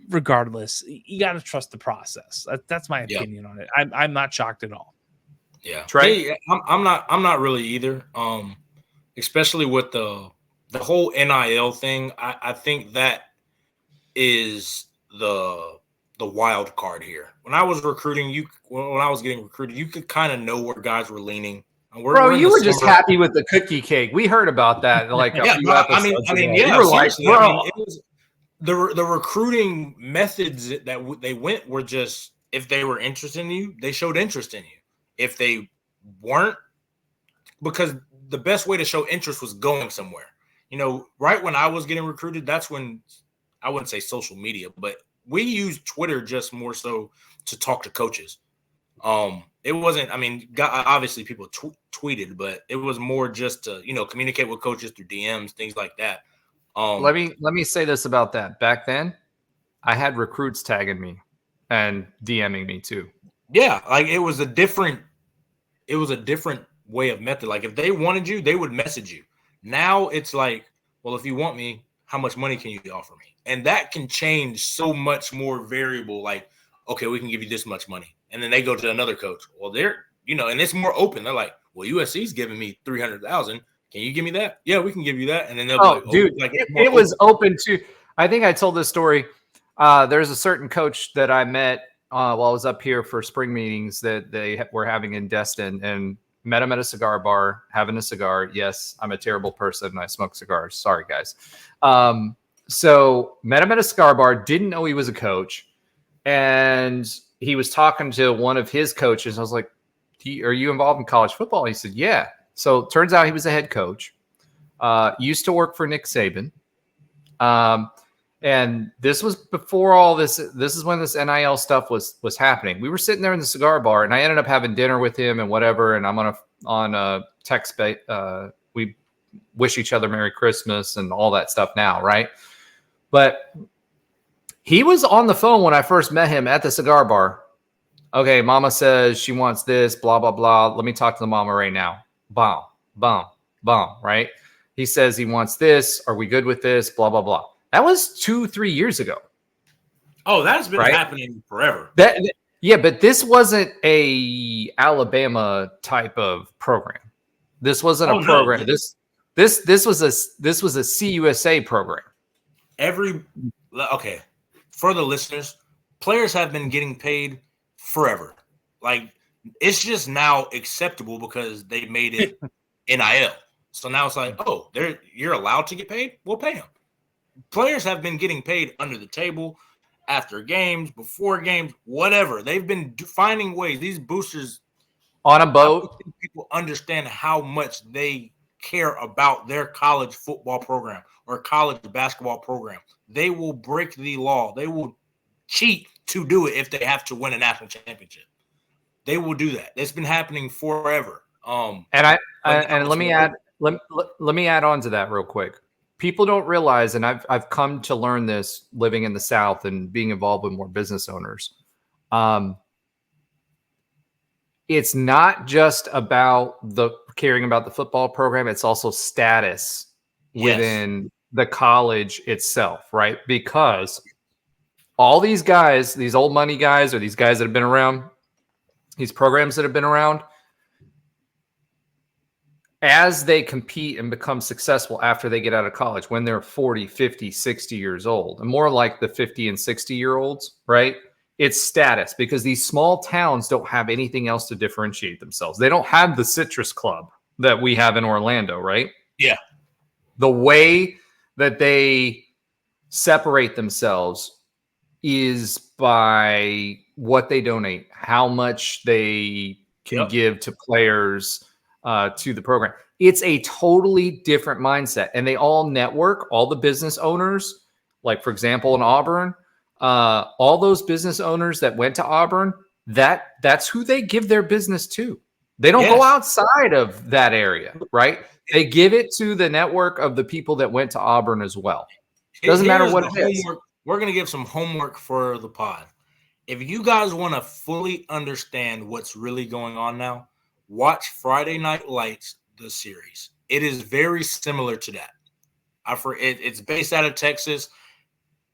regardless, you got to trust the process. That's my opinion on it. I'm not shocked at all. Yeah, Trey, I'm not really either. Especially with the whole NIL thing, I think that is the wild card here. When I was recruiting, when I was getting recruited, you could kind of know where guys were leaning. Bro, you were just happy with the cookie cake. We heard about that like a few episodes ago. Yeah, you were like, bro. it was the recruiting methods that they went were just, if they were interested in you, they showed interest in you. If they weren't, because the best way to show interest was going somewhere. Right when I was getting recruited, that's when, I wouldn't say social media, but we used Twitter just more so to talk to coaches. It wasn't, obviously people tweeted, but it was more just to, communicate with coaches through DMs, things like that. Let me say this about that. Back then, I had recruits tagging me and DMing me too. Yeah, like it was a different way of method. Like if they wanted you, they would message you. Now it's like, well, if you want me, how much money can you offer me? And that can change so much more variable. Like, okay, we can give you this much money. And then they go to another coach. Well, they're, and it's more open. They're like, well, USC's giving me $300,000. Can you give me that? Yeah, we can give you that. And then they'll be like, dude, it was open to, I think I told this story. There's a certain coach that I met while I was up here for spring meetings that they were having in Destin, and met him at a cigar bar, having a cigar. Yes, I'm a terrible person. I smoke cigars. Sorry, guys. So met him at a cigar bar, didn't know he was a coach. And he was talking to one of his coaches. I was like, are you involved in college football? He said, yeah. So it turns out he was a head coach, used to work for Nick Saban. And this was before all this. This is when this NIL stuff was happening. We were sitting there in the cigar bar, and I ended up having dinner with him and whatever. And I'm on a text. We wish each other Merry Christmas and all that stuff now, right? But he was on the phone when I first met him at the cigar bar. Okay, mama says she wants this, blah, blah, blah. Let me talk to the mama right now. Boom, boom, boom, right? He says he wants this. Are we good with this? Blah, blah, blah. That was 2-3 years ago. Oh, that's been happening forever. Yeah, but this wasn't a Alabama type of program. This wasn't a program. No. This was a CUSA program. Okay, for the listeners, players have been getting paid forever. Like, it's just now acceptable because they made it NIL. So now it's like, oh, you're allowed to get paid? We'll pay them. Players have been getting paid under the table, after games, before games, whatever. They've been finding ways. These boosters on a boat. People understand how much they care about their college football program or college basketball program, they will break the law. They will cheat to do it if they have to win a national championship. They will do that. It's been happening forever. Let me add on to that real quick. People don't realize, and I've come to learn this living in the South and being involved with more business owners. It's not just about the caring about the football program. It's also status within the college itself, right? Because all these guys, these old money guys, or these guys that have been around, these programs that have been around, as they compete and become successful after they get out of college, when they're 40, 50, 60 years old, and more like the 50 and 60-year-olds, right? It's status, because these small towns don't have anything else to differentiate themselves. They don't have the Citrus Club that we have in Orlando, right? Yeah. The way that they separate themselves is by what they donate, how much they can give to players, to the program. It's a totally different mindset. And they all network, all the business owners, like, for example, in Auburn, all those business owners that went to Auburn, that's who they give their business to. They don't go outside of that area, right? They give it to the network of the people that went to Auburn as well. Doesn't matter what it is. We're going to give some homework for the pod. If you guys want to fully understand what's really going on now, watch Friday Night Lights, the series. It is very similar to that. It's based out of Texas.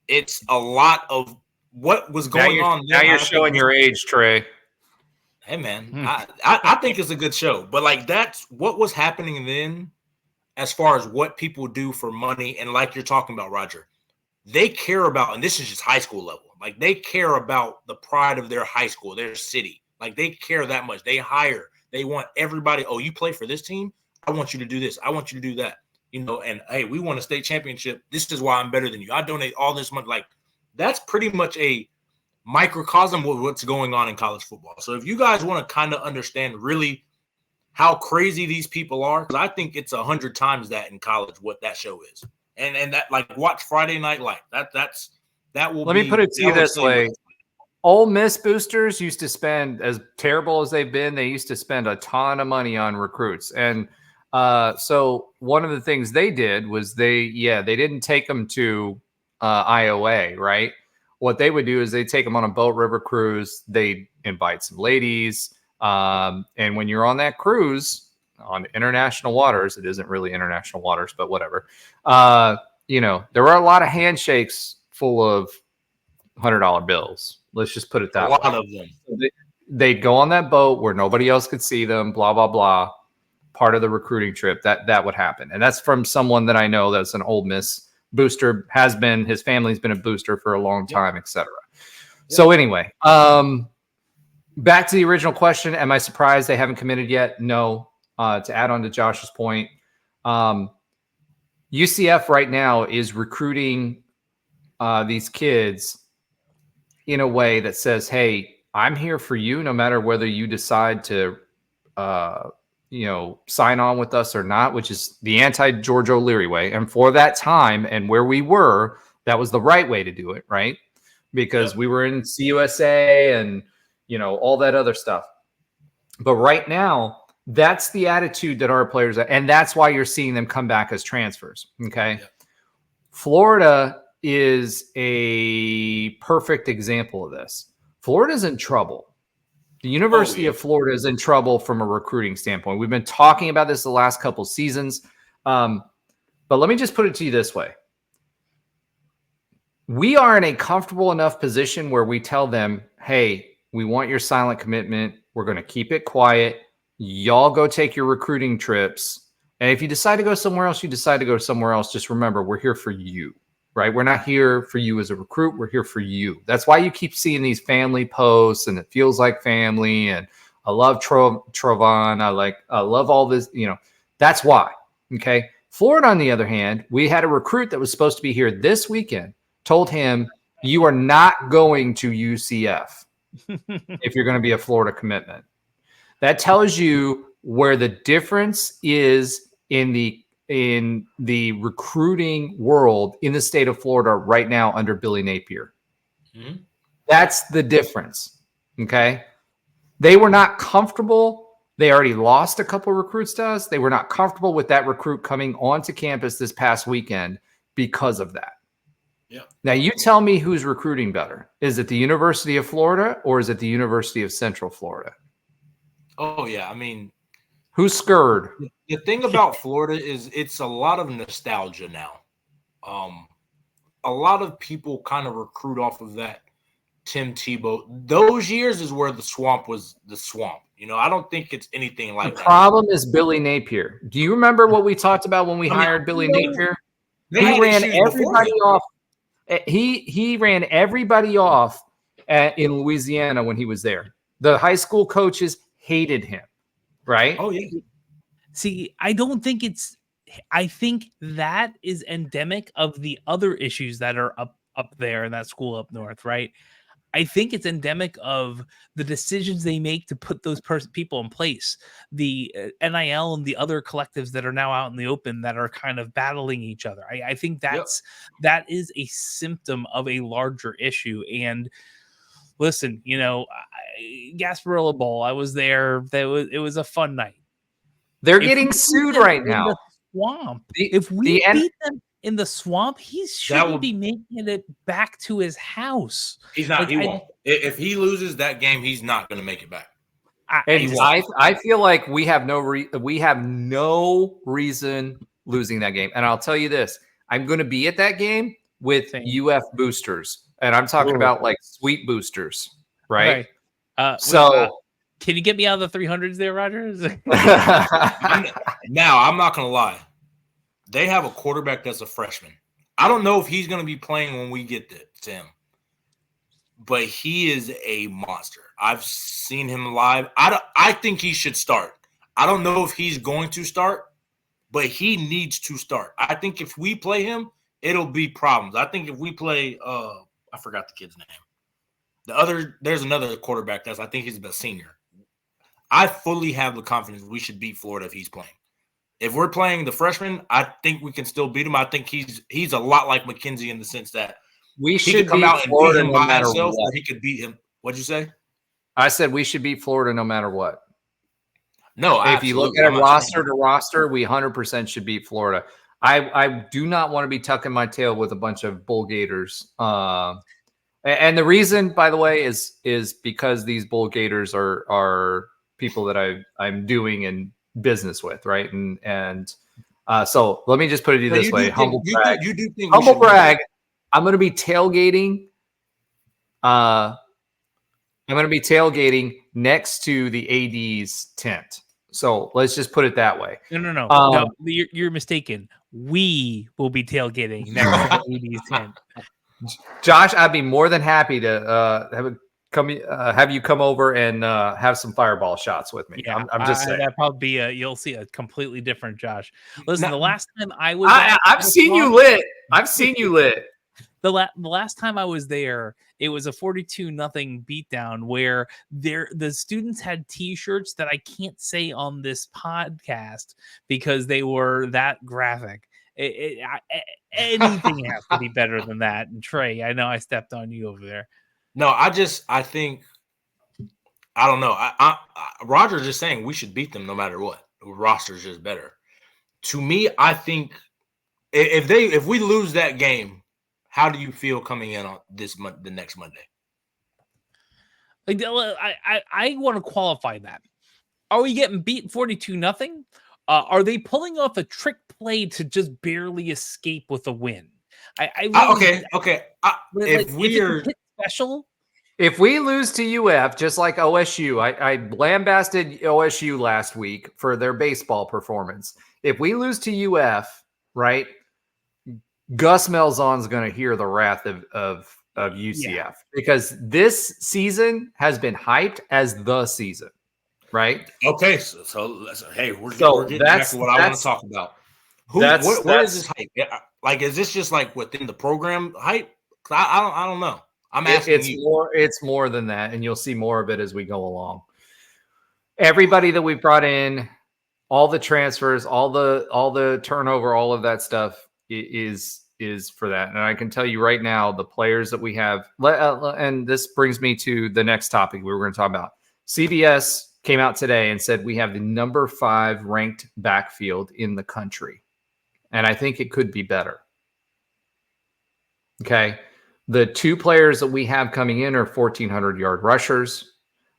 It's a lot of what was going on. Now you're showing your age, Trey. Hey, man, I think it's a good show. But, like, that's what was happening then as far as what people do for money. And like you're talking about, Roger, they care about, and this is just high school level, like they care about the pride of their high school, their city. Like they care that much. They hire. They want everybody, oh, you play for this team? I want you to do this. I want you to do that. You know, and hey, we won a state championship. This is why I'm better than you. I donate all this money. Like that's pretty much a microcosm of what's going on in college football. So if you guys want to kind of understand really how crazy these people are, because I think it's 100 times that in college what that show is. And that, like, watch Friday Night Light. That will. Let me put it to you this way. Ole Miss boosters used to spend, as terrible as they've been, they used to spend a ton of money on recruits. And so one of the things they did was they didn't take them to IOA, right? What they would do is they take them on a boat river cruise. They invite some ladies. And when you're on that cruise on international waters, it isn't really international waters, but whatever. You know, there were a lot of handshakes full of $100 bills. Let's just put it that way. A lot of them. They'd go on that boat where nobody else could see them, blah, blah, blah. Part of the recruiting trip, that would happen. And that's from someone that I know that's an Ole Miss booster, his family's been a booster for a long time, etc. So anyway, back to the original question. Am I surprised they haven't committed yet? No. To add on to Josh's point, UCF right now is recruiting these kids in a way that says, hey, I'm here for you no matter whether you decide to sign on with us or not, which is the anti-George O'Leary way. And for that time and where we were, that was the right way to do it, right? Because we were in CUSA and, all that other stuff. But right now, that's the attitude that our players are, and that's why you're seeing them come back as transfers, okay? Yeah. Florida is a perfect example of this. Florida's in trouble. The University of Florida is in trouble from a recruiting standpoint. We've been talking about this the last couple seasons. But let me just put it to you this way. We are in a comfortable enough position where we tell them, hey, we want your silent commitment. We're going to keep it quiet. Y'all go take your recruiting trips. And if you decide to go somewhere else, you decide to go somewhere else. Just remember, we're here for you. Right? We're not here for you as a recruit. We're here for you. That's why you keep seeing these family posts and it feels like family. And I love Trovon. I love all this, that's why. Okay. Florida, on the other hand, we had a recruit that was supposed to be here this weekend, told him, you are not going to UCF if you're going to be a Florida commitment. That tells you where the difference is in the recruiting world in the state of Florida right now under Billy Napier. Mm-hmm. That's the difference. Okay. They were not comfortable. They already lost a couple recruits to us. They were not comfortable with that recruit coming onto campus this past weekend because of that. Yeah. Now you tell me who's recruiting better. Is it the University of Florida or is it the University of Central Florida? Oh yeah. I mean, who's scared? The thing about Florida is it's a lot of nostalgia now. A lot of people kind of recruit off of that Tim Tebow. Those years is where the swamp was the swamp. You know, I don't think it's anything like the that. The problem is Billy Napier. Do you remember what we talked about when we hired Billy Napier? He ran everybody off. He ran everybody off in Louisiana when he was there. The high school coaches hated him, right? Oh, yeah. See, I don't think it's – I think that is endemic of the other issues that are up there in that school up north, right? I think it's endemic of the decisions they make to put those people in place, the NIL and the other collectives that are now out in the open that are kind of battling each other. I think that is a symptom of a larger issue. And listen, you know, Gasparilla Bowl, I was there. It was a fun night. They're getting sued right now. The swamp. If we beat them in the swamp, he shouldn't be making it back to his house. He's not. He won't. If he loses that game, he's not going to make it back. I feel like we have no reason losing that game. And I'll tell you this: I'm going to be at that game with UF boosters, and I'm talking about like sweet boosters, right? Can you get me out of the 300s there, Rogers? Now, I'm not going to lie. They have a quarterback that's a freshman. I don't know if he's going to be playing when we get to him, but he is a monster. I've seen him live. I think he should start. I don't know if he's going to start, but he needs to start. I think if we play him, it'll be problems. I think if we play I forgot the kid's name. There's another quarterback I think he's a senior. I fully have the confidence we should beat Florida if he's playing. If we're playing the freshman, I think we can still beat him. I think he's a lot like McKenzie in the sense that he could come out and beat him by himself, or he could beat him. What'd you say? I said we should beat Florida no matter what. No, if you look at roster to roster, we 100% should beat Florida. I do not want to be tucking my tail with a bunch of bull gators. And the reason, by the way, is because these bull gators are people that I'm doing in business with, right? And so let me just put it this way: humble brag. Humble brag. I'm going to be tailgating. I'm going to be tailgating next to the AD's tent. So let's just put it that way. No, you're mistaken. We will be tailgating next to the AD's tent. Josh, I'd be more than happy to have you come over and have some fireball shots with me. Yeah, I'm just saying. That'd probably be you'll see a completely different Josh. Listen, the last time I was, I've seen you lit. I've seen you lit. The last time I was there, it was a 42-0 beatdown where the students had T-shirts that I can't say on this podcast because they were that graphic. Anything has to be better than that. And Trey, I know I stepped on you over there. No, I think I don't know. Roger's just saying we should beat them no matter what. The roster's just better. To me, I think if we lose that game, how do you feel coming in on the next Monday? Like, I want to qualify that. Are we getting beat 42-0? Are they pulling off a trick play to just barely escape with a win? If we lose to UF, just like OSU, I lambasted OSU last week for their baseball performance. If we lose to UF, right, Gus Malzahn's going to hear the wrath of UCF because this season has been hyped as the season, right? Okay, so hey, we're getting back to what I want to talk about. What is this hype? Like, is this just like within the program hype? I don't know. I'm asking you. It's more than that, and you'll see more of it as we go along. Everybody that we brought in all the transfers, all the turnover, all of that stuff is for that. And I can tell you right now, the players that we have, and this brings me to the next topic we were going to talk about. CBS came out today and said we have the number 5 ranked backfield in the country. And I think it could be better. Okay. The 2 players that we have coming in are 1,400-yard rushers.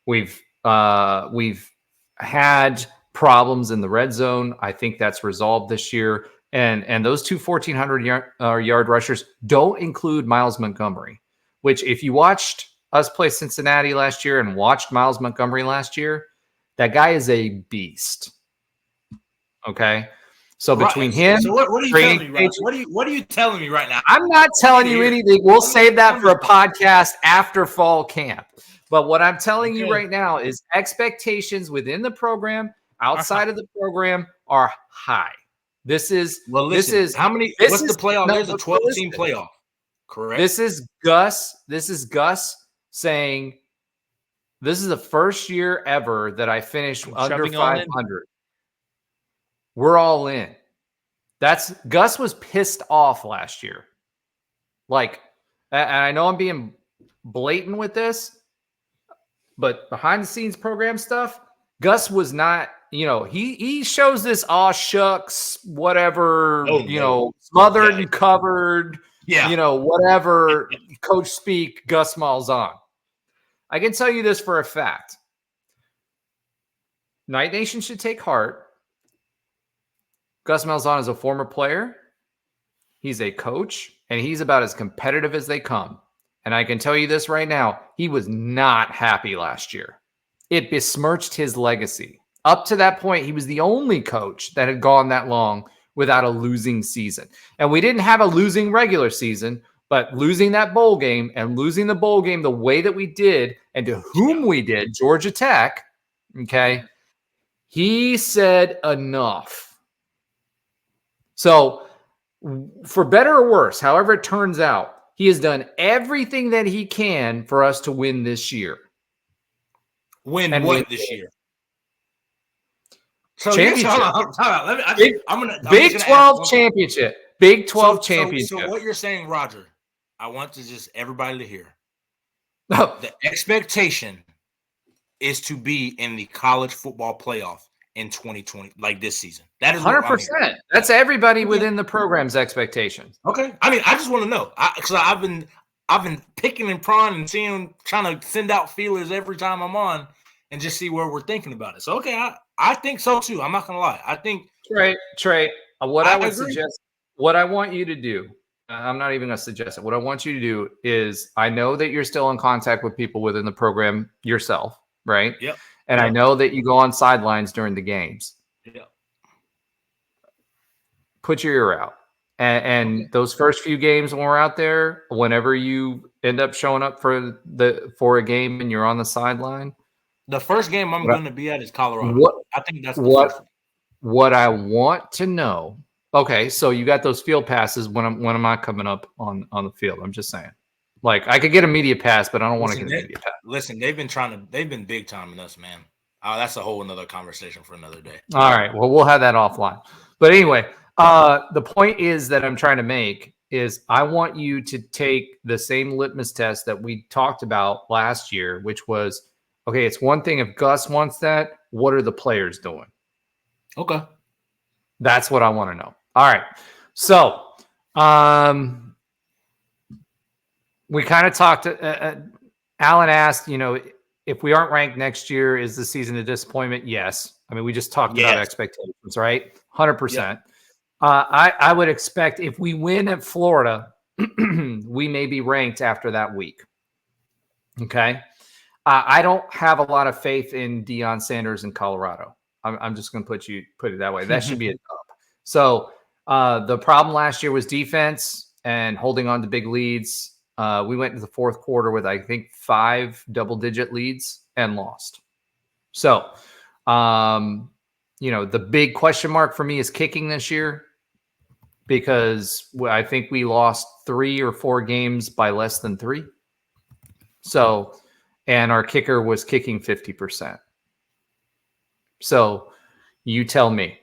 We've had problems in the red zone. I think that's resolved this year. And those 2 1,400-yard rushers don't include Miles Montgomery, which if you watched us play Cincinnati last year and watched Miles Montgomery last year, that guy is a beast. Okay. So between him, so what are you telling me right now? What are you telling me right now? I'm not telling you anything. We'll save that for a podcast after fall camp. But what I'm telling you right now is expectations within the program, outside of the program, are high. This is how many? What's the playoff? There's a 12-team playoff, correct? This is Gus saying this is the first year ever that I finished under 500. We're all in. Gus was pissed off last year. Like, and I know I'm being blatant with this, but behind the scenes program stuff, Gus was not, he shows this aw shucks, whatever, smothered and covered, whatever coach speak Gus Malzahn. I can tell you this for a fact. Night Nation should take heart. Gus Malzahn is a former player. He's a coach, and he's about as competitive as they come. And I can tell you this right now, he was not happy last year. It besmirched his legacy. Up to that point, he was the only coach that had gone that long without a losing season. And we didn't have a losing regular season, but losing that bowl game and losing the bowl game the way that we did and to whom we did, Georgia Tech, okay, he said enough. So for better or worse, however it turns out, he has done everything that he can for us to win this year. Win this year? So championship. Big 12 championship. Big 12 championship. So what you're saying, Roger, I want to just everybody to hear. The expectation is to be in the college football playoff in 2020, like this season. That is 100%. That's everybody within the program's expectations. Okay. I mean, I just want to know because I've been picking and prodding and trying to send out feelers every time I'm on and just see where we're thinking about it. So, okay, I think so too. I'm not going to lie. I think Trey, what I would suggest, what I want you to do, I'm not even going to suggest it. What I want you to do is, I know that you're still in contact with people within the program yourself, right? Yep. And I know that you go on sidelines during the games. Yep. Put your ear out. And those first few games when we're out there, whenever you end up showing up for a game and you're on the sideline. The first game I'm going to be at is Colorado. I think that's what I want to know. Okay, so you got those field passes. When am I coming up on the field? I'm just saying. Like, I could get a media pass, but I don't want to get a media pass. Listen, they've been big timing us, man. That's a whole another conversation for another day. All right. Well, we'll have that offline. But anyway, the point is that I'm trying to make is I want you to take the same litmus test that we talked about last year, which was, okay, it's one thing if Gus wants that, what are the players doing? Okay. That's what I want to know. All right. So, we kind of talked. Alan asked, if we aren't ranked next year, is the season a disappointment? Yes. I mean, we just talked about expectations, right? 100%. Yep. I would expect if we win at Florida, we may be ranked after that week. Okay. I don't have a lot of faith in Deion Sanders in Colorado. I'm just going to put it that way. That should be a dub. So the problem last year was defense and holding on to big leads. We went into the fourth quarter with, I think, 5 double-digit leads and lost. So, the big question mark for me is kicking this year because I think we lost 3 or 4 games by less than 3. So, and our kicker was kicking 50%. So, You tell me.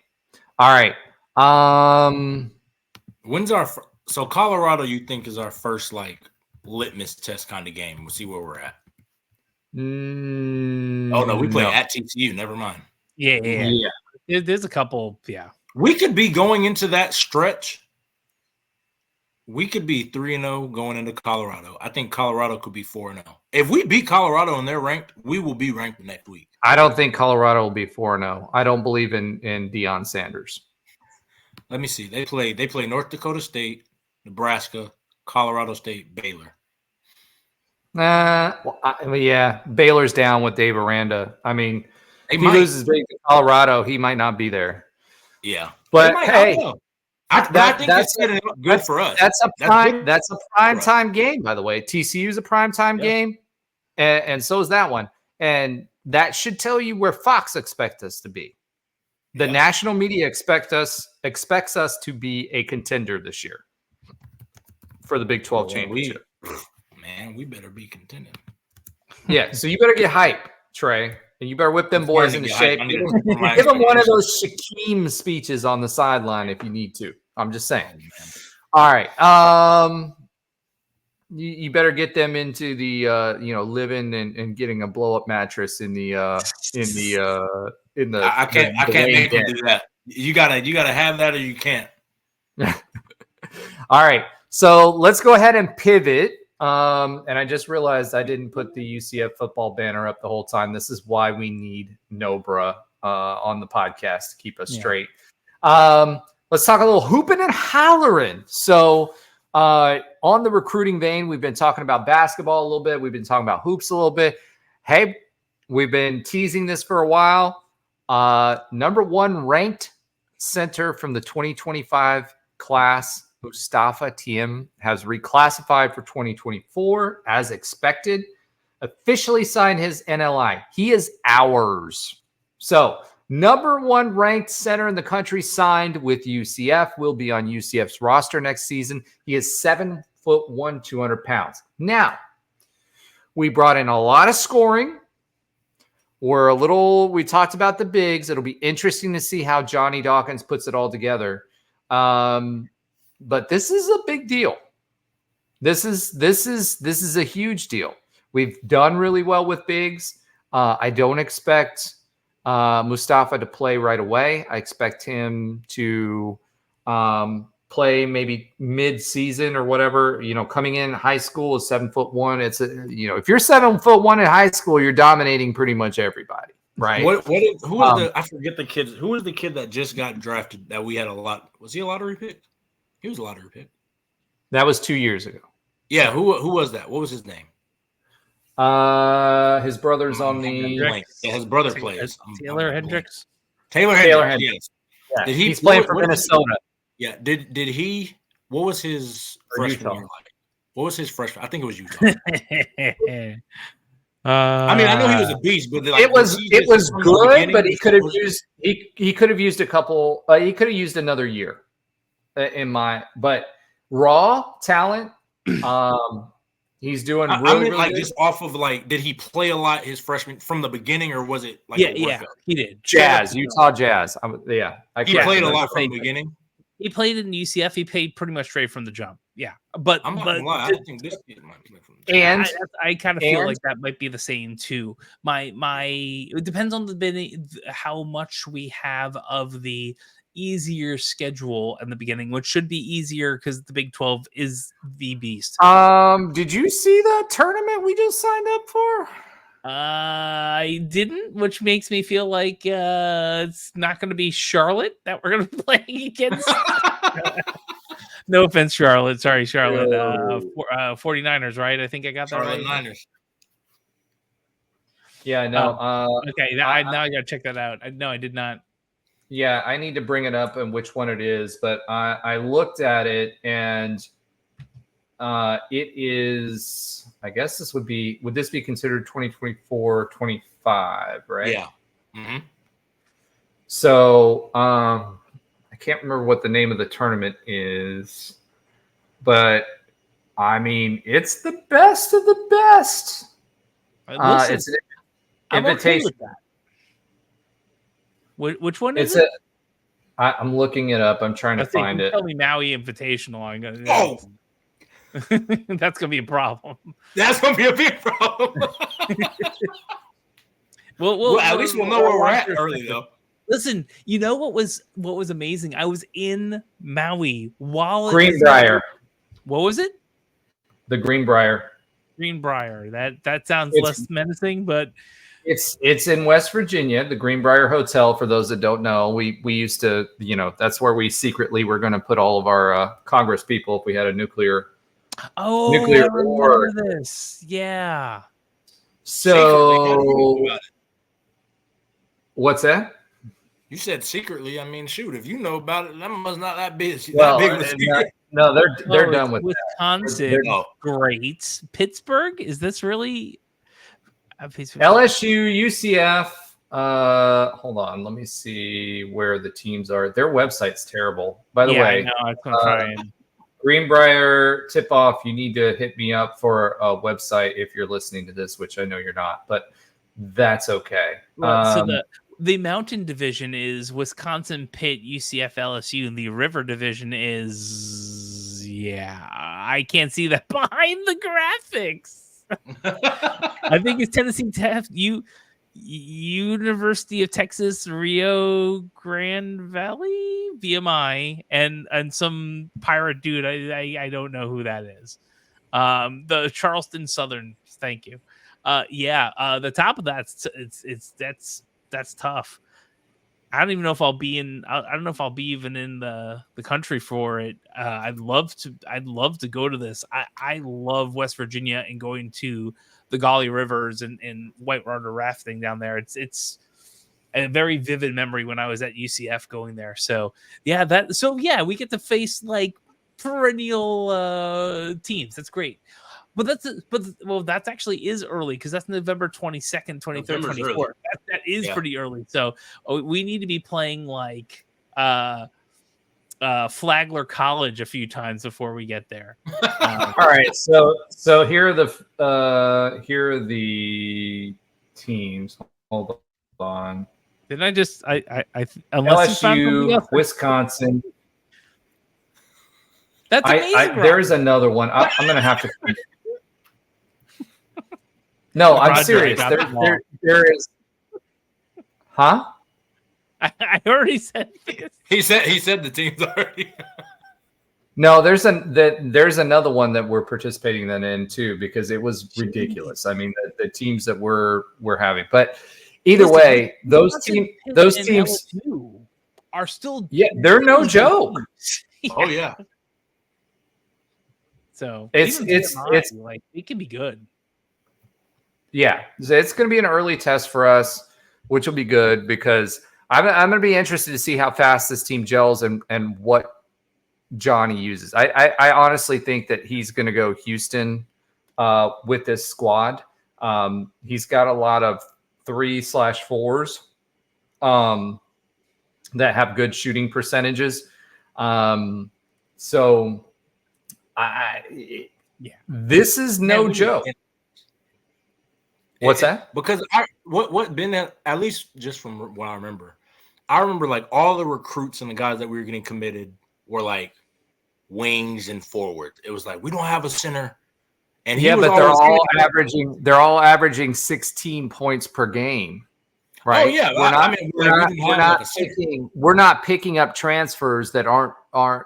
All right. When's our so Colorado? You think is our first like litmus test kind of game? We'll see where we're at. Oh no, we play at TCU. Never mind. Yeah. There's a couple. Yeah, we could be going into that stretch. We could be 3-0 going into Colorado. I think Colorado could be 4-0. If we beat Colorado and they're ranked, we will be ranked next week. I don't think Colorado will be 4-0. I don't believe in Deion Sanders. Let me see. They play North Dakota State, Nebraska, Colorado State, Baylor. Yeah, Baylor's down with Dave Aranda. I mean, if he loses to Colorado, he might not be there. Yeah, but hey, I think it's good for us. That's a prime time game, by the way. TCU is a prime time game, and so is that one. And that should tell you where Fox expects us to be. The national media expects us to be a contender this year for the Big 12 championship. We better be contending. Yeah, so you better get hype, Trey, and you better whip them boys into shape. Give them one of those Shaquem speeches on the sideline if you need to. I'm just saying. All right. You better get them into the living and getting a blow up mattress in the I can't make them do that. You gotta have that or you can't. All right. So let's go ahead and pivot. And I just realized I didn't put the UCF football banner up the whole time. This is why we need Nobra on the podcast to keep us straight. Let's talk a little Hoopin N Hollerin. So on the recruiting vein, we've been talking about basketball a little bit. We've been talking about hoops a little bit. Hey, we've been teasing this for a while. Number 1 ranked center from the 2025 class, Mustafa Tiem, has reclassified for 2024 as expected, officially signed his NLI. He is ours. So number 1 ranked center in the country signed with UCF, will be on UCF's roster next season. He is 7'1", 200 pounds. Now, we brought in a lot of scoring. We talked about the bigs. It'll be interesting to see how Johnny Dawkins puts it all together. But this is a big deal. This is a huge deal. We've done really well with bigs. I don't expect Mustafa to play right away. I expect him to play maybe mid-season or whatever. Coming in high school is 7'1". It's if you're 7'1" in high school, you're dominating pretty much everybody, right? I forget the kids. Who was the kid that just got drafted that we had a lot? Was he a lottery pick? He was a lottery pick. That was 2 years ago. Yeah, who was that? What was his name? His brother's on the. Yeah, his brother plays. Taylor Hendricks. Taylor Hendricks. Yes. Yeah. He's playing for Minnesota. Yeah. Did he? What was his freshman year like? What was his freshman? I think it was Utah. I mean, I know he was a beast, but it was good. But he could have used a couple. He could have used another year. But raw talent, he's doing really good. Just off of did he play a lot his freshman from the beginning, or was it he did. Utah Jazz. He played a lot from the beginning. He played in UCF. He played pretty much straight from the jump. Yeah, but I'm not gonna lie. I don't think this kid might play from the jump. And I kind of feel like that might be the same too. It depends on how much we have of the easier schedule in the beginning, which should be easier because the Big 12 is the beast. Did you see that tournament we just signed up for? I didn't, which makes me feel like it's not going to be Charlotte that we're going to be playing against. No offense, Charlotte. Sorry, Charlotte. 49ers, right? I think I got that right. Niners. Yeah, no. Okay, now I got to check that out. No, I did not. Yeah, I need to bring it up and which one it is, but I looked at it and it is, I guess would this be considered 2024-25, right? Yeah. Mm-hmm. So I can't remember what the name of the tournament is, but I mean, it's the best of the best. It's an invitation. Okay Which one It's is it? I'm looking it up. I'm trying to find it. Tell me Maui Invitational. I'm gonna. Oh, that's gonna be a problem. that's gonna be a big problem. Well, at least we'll know where we're at early, though. Listen, you know what was amazing? I was in Maui while Greenbrier. What was it? The Greenbrier. Greenbrier. That sounds less menacing, but it's in West Virginia, the Greenbrier Hotel. For those that don't know, we used to, that's where we secretly were going to put all of our Congress people if we had a nuclear war. This, yeah. So, what's that? You said secretly. I mean, shoot, if you know about it, that must not that big. Well, that big of a secret. No, they're done with Wisconsin. Great. Pittsburgh. Is this really LSU, UCF? Hold on, let me see where the teams are. Their website's terrible, by the way. I know. Greenbrier tip-off. You need to hit me up for a website if you're listening to this, which I know you're not, but that's okay. So the Mountain Division is Wisconsin, Pitt, UCF, LSU, and the River Division is, I can't see that behind the graphics. I think it's Tennessee Tech, University of Texas, Rio Grande Valley, VMI, and some pirate dude. I don't know who that is. The Charleston Southern. Thank you. The top of that's tough. I don't even know if I'll be in. I don't know if I'll be even in the country for it. I'd love to go to this. I love West Virginia and going to the Gauley Rivers and whitewater rafting down there. It's a very vivid memory when I was at UCF going there. So we get to face like perennial teams. That's great. But that actually is early because that's November 22nd, 23rd, 24th. That is pretty early. So we need to be playing like Flagler College a few times before we get there. All right. So here are the teams. Hold on. Didn't I just LSU, Wisconsin. That's amazing. There's another one. I'm going to have to. No, I'm serious. There is. Huh? I already said this. He said the teams already. No, there's another one that we're participating in too because it was ridiculous. I mean, the teams that we're having, but either way, those teams are still they're no joke. Oh yeah. So it's like it can be good. Yeah, it's going to be an early test for us, which will be good because I'm going to be interested to see how fast this team gels and what Johnny uses. I honestly think that he's going to go Houston with this squad. He's got a lot of 3/4s that have good shooting percentages. So this is no joke. What's that? Because what Ben, at least just from what I remember like all the recruits and the guys that we were getting committed were like wings and forwards. It was like we don't have a center, and they're all averaging 16 points per game, right? Oh yeah, we're not picking up transfers that aren't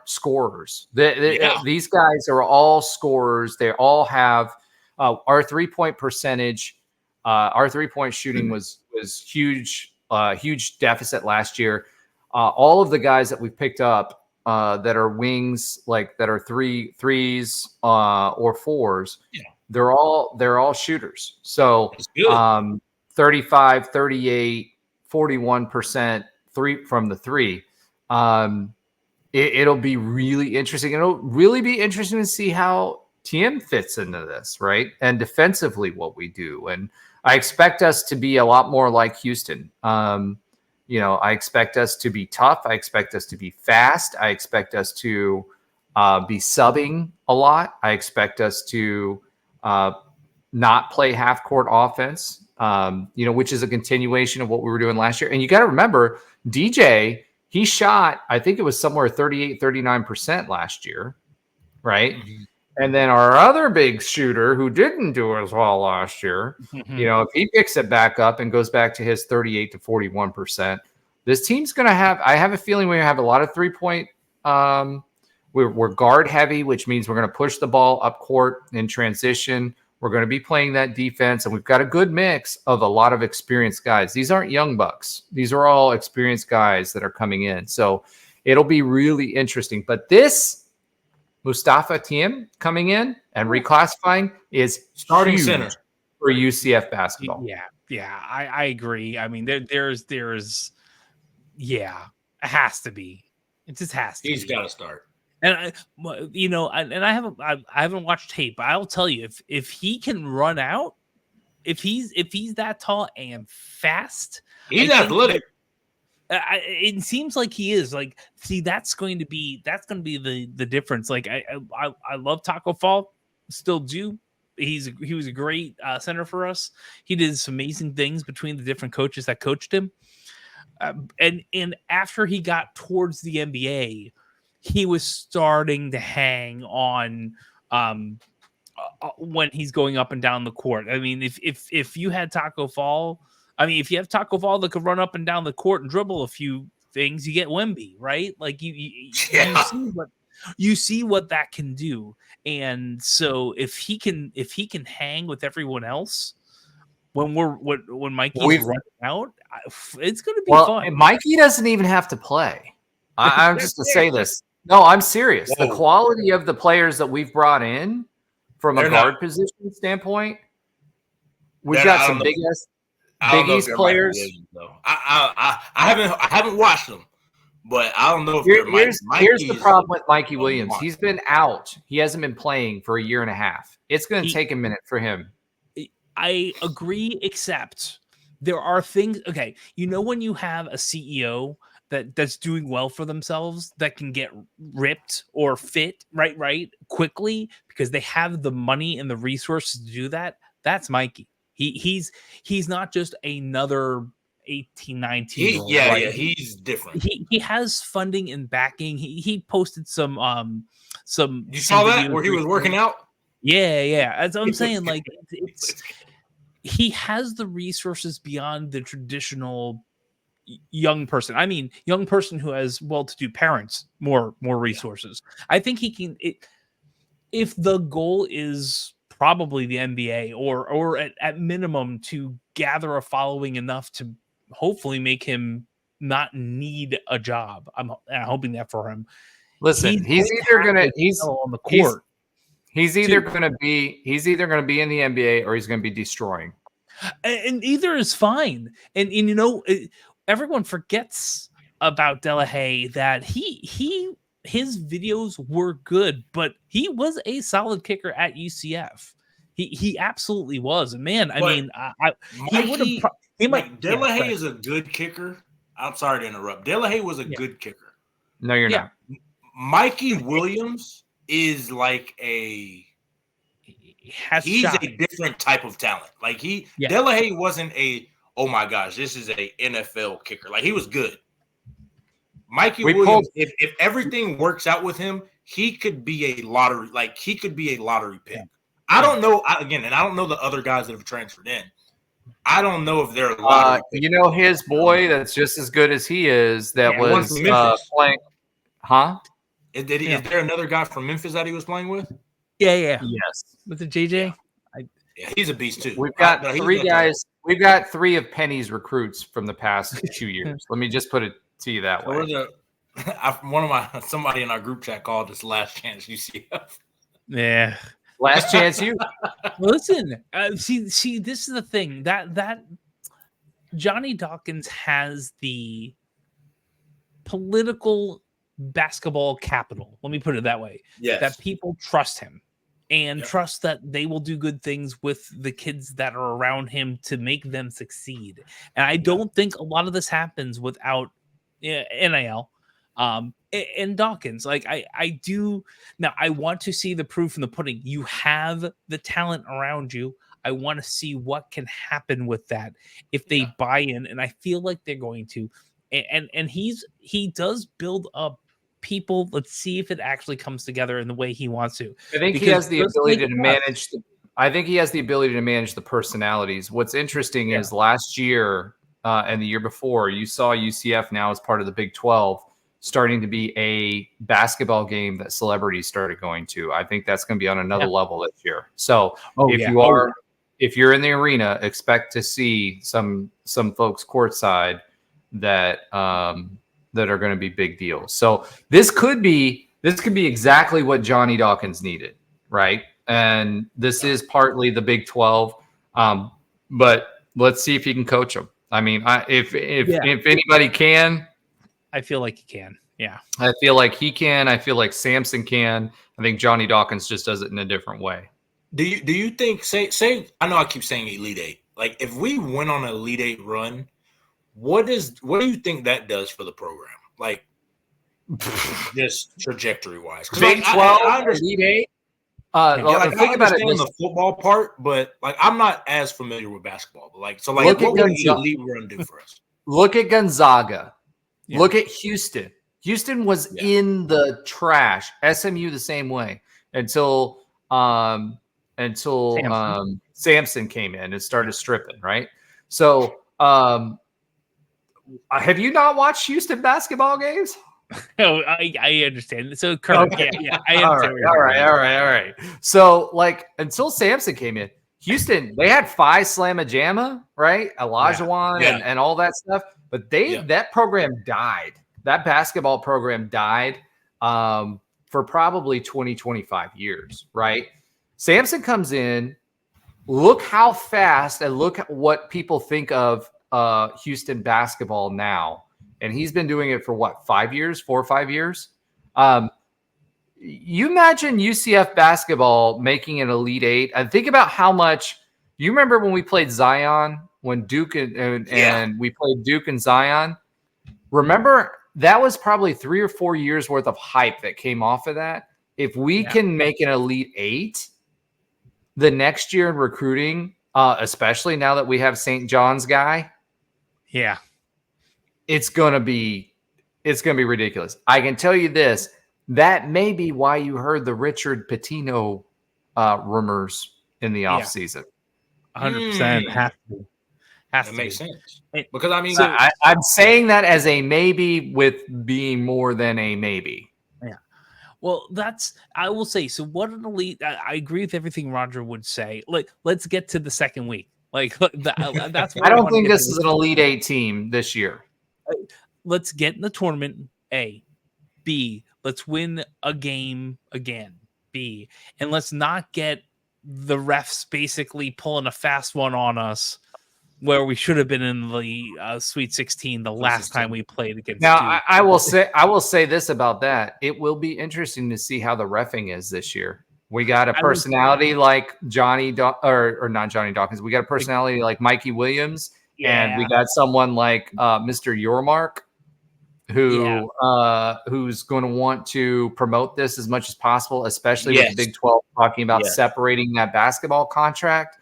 scorers. These guys are all scorers. They all have our 3-point percentage. Our 3-point shooting was huge, huge deficit last year. All of the guys that we picked up that are wings, like that are threes or fours, they're all shooters. So 35, 38, 41% from the three. It'll be really interesting. It'll really be interesting to see how TM fits into this, right? And defensively what we do. And I expect us to be a lot more like Houston. I expect us to be tough. I expect us to be fast. I expect us to be subbing a lot. I expect us to not play half-court offense. which is a continuation of what we were doing last year. And you got to remember, DJ, he shot, I think it was somewhere 38, 39% last year, right? Mm-hmm. And then our other big shooter who didn't do as well last year, if he picks it back up and goes back to his 38 to 41%, this team's going to have, I have a feeling we have a lot of 3-point. We're guard heavy, which means we're going to push the ball up court in transition. We're going to be playing that defense, and we've got a good mix of a lot of experienced guys. These aren't young bucks. These are all experienced guys that are coming in. So it'll be really interesting. But this Mustafa Tiem coming in and reclassifying is starting center for UCF basketball. Yeah, I agree. I mean, there's it has to be. It just has to. He's got to start. And I haven't watched tape, but I'll tell you, if he can run out, if he's that tall and fast, he's athletic. It seems like he is. Like, see, that's going to be the difference. Like, I love Taco Fall, still do. He was a great center for us. He did some amazing things between the different coaches that coached him. And after he got towards the NBA, he was starting to hang on when he's going up and down the court. I mean, if you had Taco Fall, if you have Taco Fall that could run up and down the court and dribble a few things, you get Wemby, right? Like you see what that can do. And so if he can hang with everyone else when Mikey's running out, it's going to be fun. Mikey doesn't even have to play. I'm just to say this. No, I'm serious. Whoa. The quality of the players that we've brought in from a guard position standpoint, we've got some big East players. I haven't watched them, but I don't know if here's the problem with Mikey Williams. He's been out. He hasn't been playing for a year and a half. It's going to take a minute for him. I agree, except there are things. Okay, when you have a CEO that's doing well for themselves, that can get ripped or fit right quickly because they have the money and the resources to do that. That's Mikey. He's not just another 18, 19. He's different. He has funding and backing. He posted some. You saw that where he was working out. Yeah. That's what I'm saying. Like he has the resources beyond the traditional young person. I mean, young person who has well-to-do parents, more resources. I think he can. If the goal is probably the NBA or at minimum to gather a following enough to hopefully make him not need a job. I'm hoping that for him. Listen, he's either going to on the court. He's either going to be in the NBA or he's going to be destroying. And either is fine. And everyone forgets about Delahaye that his videos were good, but he was a solid kicker at UCF. He absolutely was. And man, Delahaye is a good kicker. I'm sorry to interrupt. Delahaye was a good kicker. No, you're not. Mikey Williams is like he's a different type of talent. Like Delahaye wasn't oh my gosh, this is a NFL kicker. Like he was good. Mikey Williams, if everything works out with him, he could be a lottery. Like he could be a lottery pick. I don't know. And I don't know the other guys that have transferred in. I don't know if they're lottery picks. His boy that's just as good as he is that was playing. Huh? Is there another guy from Memphis that he was playing with? Yeah. Yes. With the JJ? Yeah, he's a beast too. We've got three guys. We've got three of Penny's recruits from the past 2 years. Let me just put it to you that way. Somebody in our group chat called this last chance UCF. Yeah. Last chance you. Listen, see, this is the thing that Johnny Dawkins has the political basketball capital. Let me put it that way. Yes. That people trust him and trust that they will do good things with the kids that are around him to make them succeed. And I don't think a lot of this happens without NIL. And Dawkins, like I do now. I want to see the proof in the pudding. You have the talent around you. I want to see what can happen with that if they buy in, and I feel like they're going to. And he does build up people. Let's see if it actually comes together in the way he wants to. I think he has the ability to manage. I think he has the ability to manage the personalities. What's interesting is last year and the year before, you saw UCF now as part of the Big 12 starting to be a basketball game that celebrities started going to. I think that's going to be on another level this year. So if you're in the arena, expect to see some folks courtside that that are going to be big deals. So this could be exactly what Johnny Dawkins needed, right? And this is partly the Big 12, but let's see if he can coach them. I mean, if anybody can, I feel like he can. Yeah, I feel like he can. I feel like Sampson can. I think Johnny Dawkins just does it in a different way. Do you think say I know I keep saying Elite Eight. Like if we went on an Elite Eight run, what do you think that does for the program? Like just trajectory wise. Big 12, Elite Eight. Think about it. The football part, but like I'm not as familiar with basketball. But like, so like, what would the elite run do for us? Look at Gonzaga. Yeah. Look at Houston. Houston was in the trash. SMU the same way until Sampson came in and started stripping. Right. So have you not watched Houston basketball games? Oh, I understand. So, Kirk, I understand. All right. So, like, until Sampson came in, Houston, they had Phi Slamma-Jamma, right? Olajuwon and all that stuff. But that program died. That basketball program died for probably 20, 25 years, right? Sampson comes in. Look how fast and look at what people think of Houston basketball now. And he's been doing it for what, 4 or 5 years? You imagine UCF basketball making an Elite Eight. And think about how much you remember when we played Zion, when Duke and we played Duke and Zion. Remember, that was probably 3 or 4 years worth of hype that came off of that. If we can make an Elite Eight the next year in recruiting, especially now that we have St. John's guy. Yeah. It's gonna be ridiculous. I can tell you this: that may be why you heard the Richard Pitino rumors in the offseason. 100% has to make sense. Because I mean, I'm saying that as a maybe with being more than a maybe. Yeah. Well, I will say. So, what an elite! I agree with everything Roger would say. Like, let's get to the second week. Like, that's. I don't think this is an Elite Eight team this year. Let's get in the tournament. A, B. Let's win a game again. B, and let's not get the refs basically pulling a fast one on us, where we should have been in the Sweet 16 the last time we played against. Now, I will say this about that: it will be interesting to see how the reffing is this year. We got a personality like Johnny or not Johnny Dawkins. We got a personality like Mikey Williams. Yeah. And we got someone like Mr. Yormark, who's going to want to promote this as much as possible, especially with the Big 12 talking about separating that basketball contract.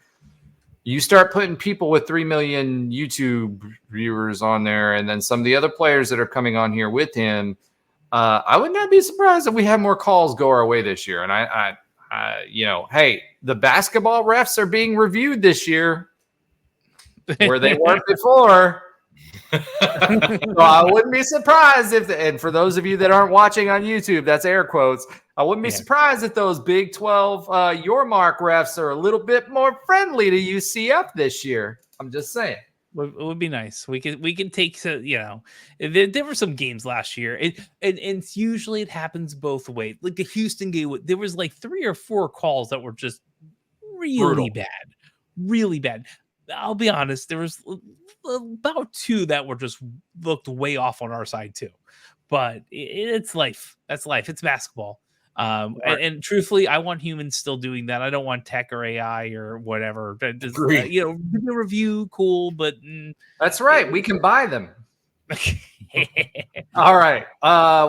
You start putting people with 3 million YouTube viewers on there, and then some of the other players that are coming on here with him. I would not be surprised if we have more calls go our way this year. And hey, the basketball refs are being reviewed this year, where they weren't before. So I wouldn't be surprised and for those of you that aren't watching on YouTube, that's air quotes. I wouldn't be surprised if those Big 12 Yormark refs are a little bit more friendly to UCF this year. I'm just saying. It would be nice. We can take, there were some games last year. And usually it happens both ways. Like the Houston game, there was like 3 or 4 calls that were just really bad. I'll be honest, there was about 2 that were just looked way off on our side too. But it's life. That's life. It's basketball. And truthfully, I want humans still doing that. I don't want tech or AI or whatever. Just, video review, cool, but that's right. We can buy them. All right.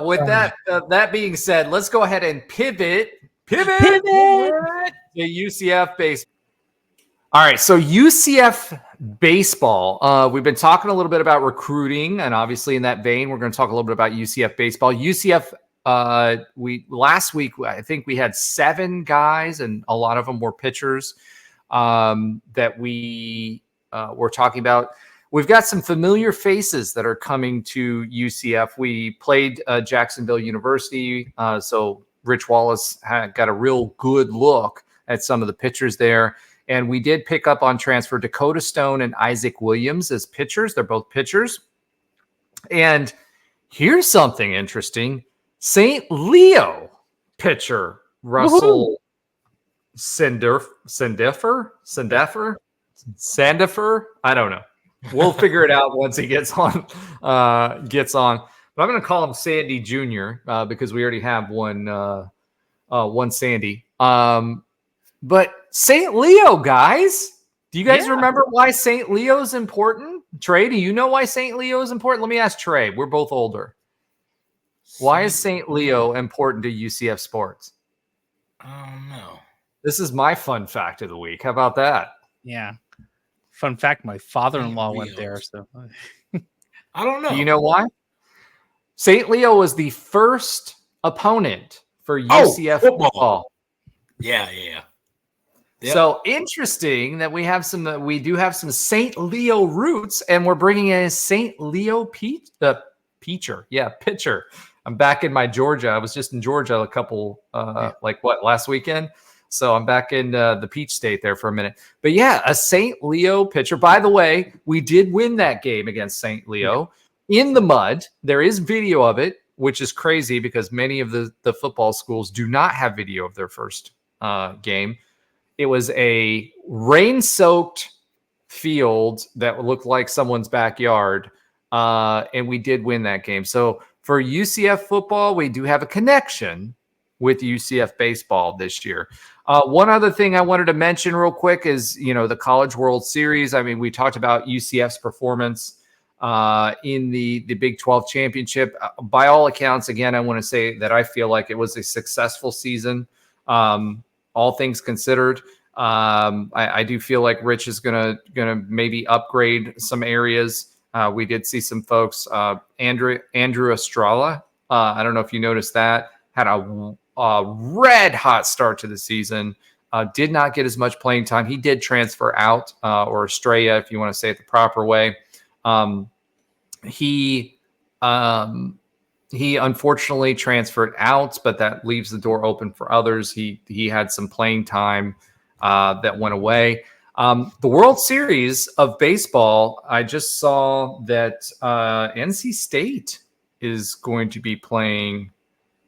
With that being said, let's go ahead and pivot to UCF Baseball. All right, so UCF Baseball. We've been talking a little bit about recruiting, and obviously in that vein, we're going to talk a little bit about UCF Baseball. UCF, last week, I think we had 7 guys, and a lot of them were pitchers that we were talking about. We've got some familiar faces that are coming to UCF. We played Jacksonville University, so Rich Wallace got a real good look at some of the pitchers there. And we did pick up on transfer Dakota Stone and Isaac Williams as pitchers. They're both pitchers. And here's something interesting. St. Leo pitcher Russell Sandifer? I don't know. We'll figure it out once he gets on. But I'm going to call him Sandy Jr. Because we already have one Sandy. But St. Leo, guys, do you guys remember why St. Leo is important? Trey, do you know why St. Leo is important? Let me ask Trey. We're both older. Why is St. Leo important to UCF Sports? No. This is my fun fact of the week. How about that? Yeah. Fun fact, my father-in-law went there. So I don't know. Do you know why? St. Leo was the first opponent for UCF football. Yeah. Yep. So interesting that we do have some St. Leo roots, and we're bringing in a St. Leo pitcher. I'm back in my Georgia. I was just in Georgia a couple, last weekend. So I'm back in the Peach State there for a minute. But yeah, a St. Leo pitcher. By the way, we did win that game against St. Leo in the mud. There is video of it, which is crazy because many of the football schools do not have video of their first game. It was a rain-soaked field that looked like someone's backyard, and we did win that game. So for UCF football, we do have a connection with UCF baseball this year. One other thing I wanted to mention real quick is, the College World Series. I mean, we talked about UCF's performance in the Big 12 championship. By all accounts, again, I want to say that I feel like it was a successful season. All things considered, I do feel like Rich is gonna maybe upgrade some areas. We did see some folks. Andrew Estrella. I don't know if you noticed that, had a red hot start to the season. Did not get as much playing time. He did transfer out, or Estrella, if you want to say it the proper way. He unfortunately transferred out, but that leaves the door open for others. He had some playing time that went away. The World Series of Baseball, I just saw that NC State is going to be playing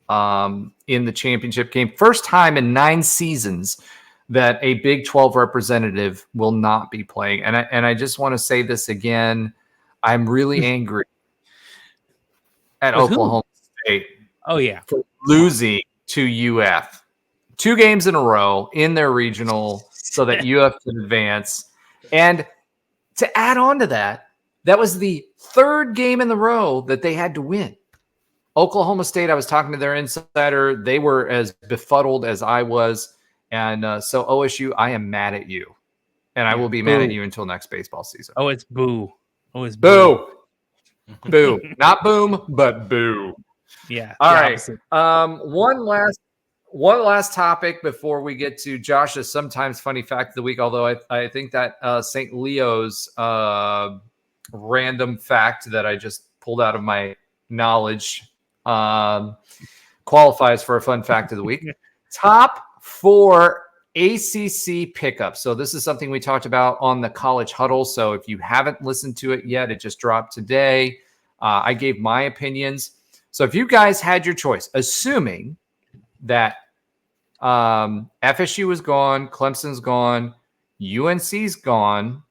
in the championship game. First time in 9 seasons that a Big 12 representative will not be playing. And I just want to say this again. I'm really angry at Oklahoma State. Oh, yeah. For losing to UF 2 games in a row in their regional so that UF can advance. And to add on to that, that was the 3rd game in the row that they had to win. Oklahoma State, I was talking to their insider. They were as befuddled as I was. And so OSU, I am mad at you. And I will be mad at you until next baseball season. Oh, it's boo. Oh, it's boo. Boo. Not boom, but boo. Yeah. All right. One last topic before we get to Josh's sometimes funny fact of the week, although I think that St. Leo's random fact that I just pulled out of my knowledge qualifies for a fun fact of the week. Top 4 ACC pickups. So this is something we talked about on the College Huddle. So if you haven't listened to it yet, it just dropped today. I gave my opinions. So if you guys had your choice, assuming that FSU is gone, Clemson's gone, UNC's gone,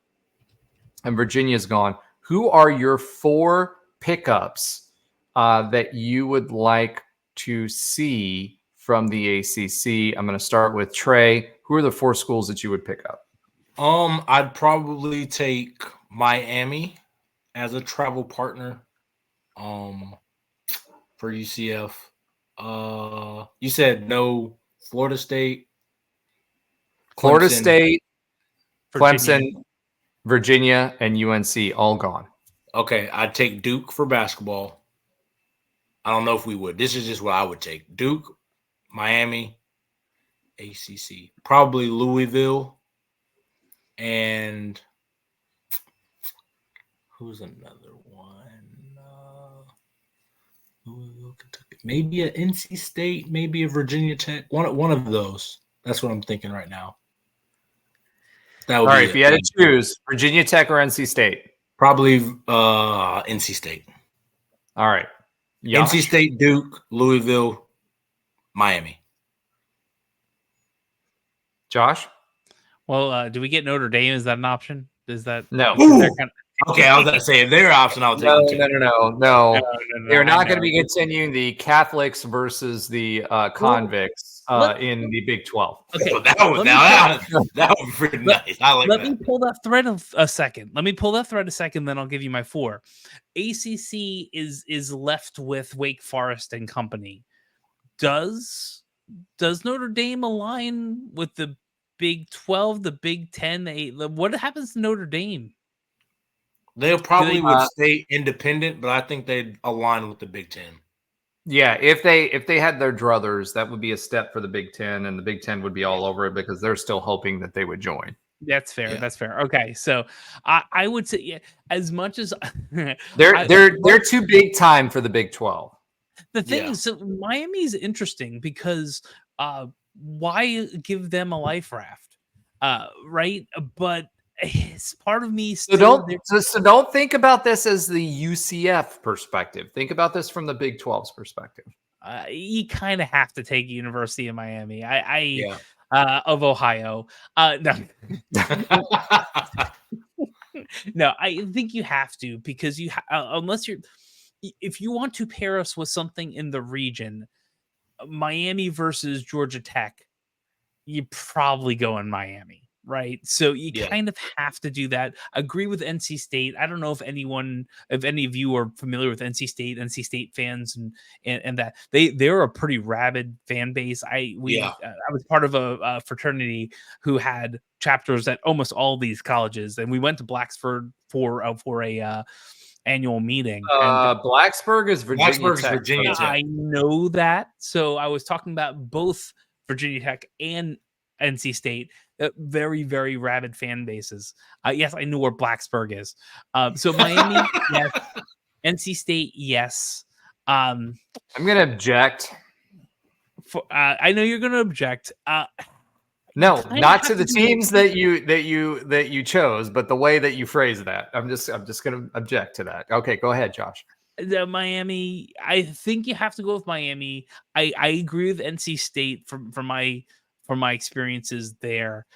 and Virginia's gone, who are your 4 pickups that you would like to see from the ACC? I'm going to start with Trey. Who are the 4 schools that you would pick up? I'd probably take Miami as a travel partner for UCF. You said no Florida State. Florida Clemson. State, Clemson, Virginia, and UNC all gone. Okay, I'd take Duke for basketball. I don't know if we would. This is just what I would take. Duke, Miami, ACC. Probably Louisville. And who's another one? Louisville, Kentucky. Maybe a NC State, maybe a Virginia Tech. One of those. That's what I'm thinking right now. That would all be right, if you had to choose Virginia Tech or NC State. Probably NC State. All right. Josh? NC State, Duke, Louisville, Miami. Josh? Well, do we get Notre Dame? Is that an option? Is that no? Okay, I was going to say if their option, I'll take it. No. They're not going to be continuing the Catholics versus the convicts in the Big 12. Okay, well, that was pretty nice. I like that. Let me pull that thread a second. Then I'll give you my 4. ACC is left with Wake Forest and company. Does Notre Dame align with the Big 12, the Big 10, what happens to Notre Dame? They probably would stay independent, but I think they'd align with the Big 10. Yeah, if they had their druthers, that would be a step for the Big 10, and the Big 10 would be all over it because they're still hoping that they would join. That's fair. Yeah. That's fair. Okay, so I would say as much as they're too big time for the Big 12. The thing is, so Miami's interesting because why give them a life raft, right? But it's part of me still. So don't think about this as the UCF perspective. Think about this from the Big 12's perspective. You kind of have to take University of Miami. Of Ohio. No. No, I think you have to because if you want to pair us with something in the region, Miami versus Georgia Tech, you probably go in Miami, right? So you kind of have to do that. Agree with NC State. I don't know if any of you are familiar with NC State fans and that they're a pretty rabid fan base. I was part of a fraternity who had chapters at almost all these colleges, and we went to Blacksburg for a annual meeting. Blacksburg is Virginia Tech. I know that. So I was talking about both Virginia Tech and NC State, very, very rabid fan bases. Yes, I know where Blacksburg is. So Miami, yes. NC State, yes. I'm going to object. I know you're going to object. No, not to the teams that you chose, but the way that you phrase that. I'm just going to object to that. Okay, go ahead, Josh. Miami, I think you have to go with Miami. I agree with NC State from my experiences there.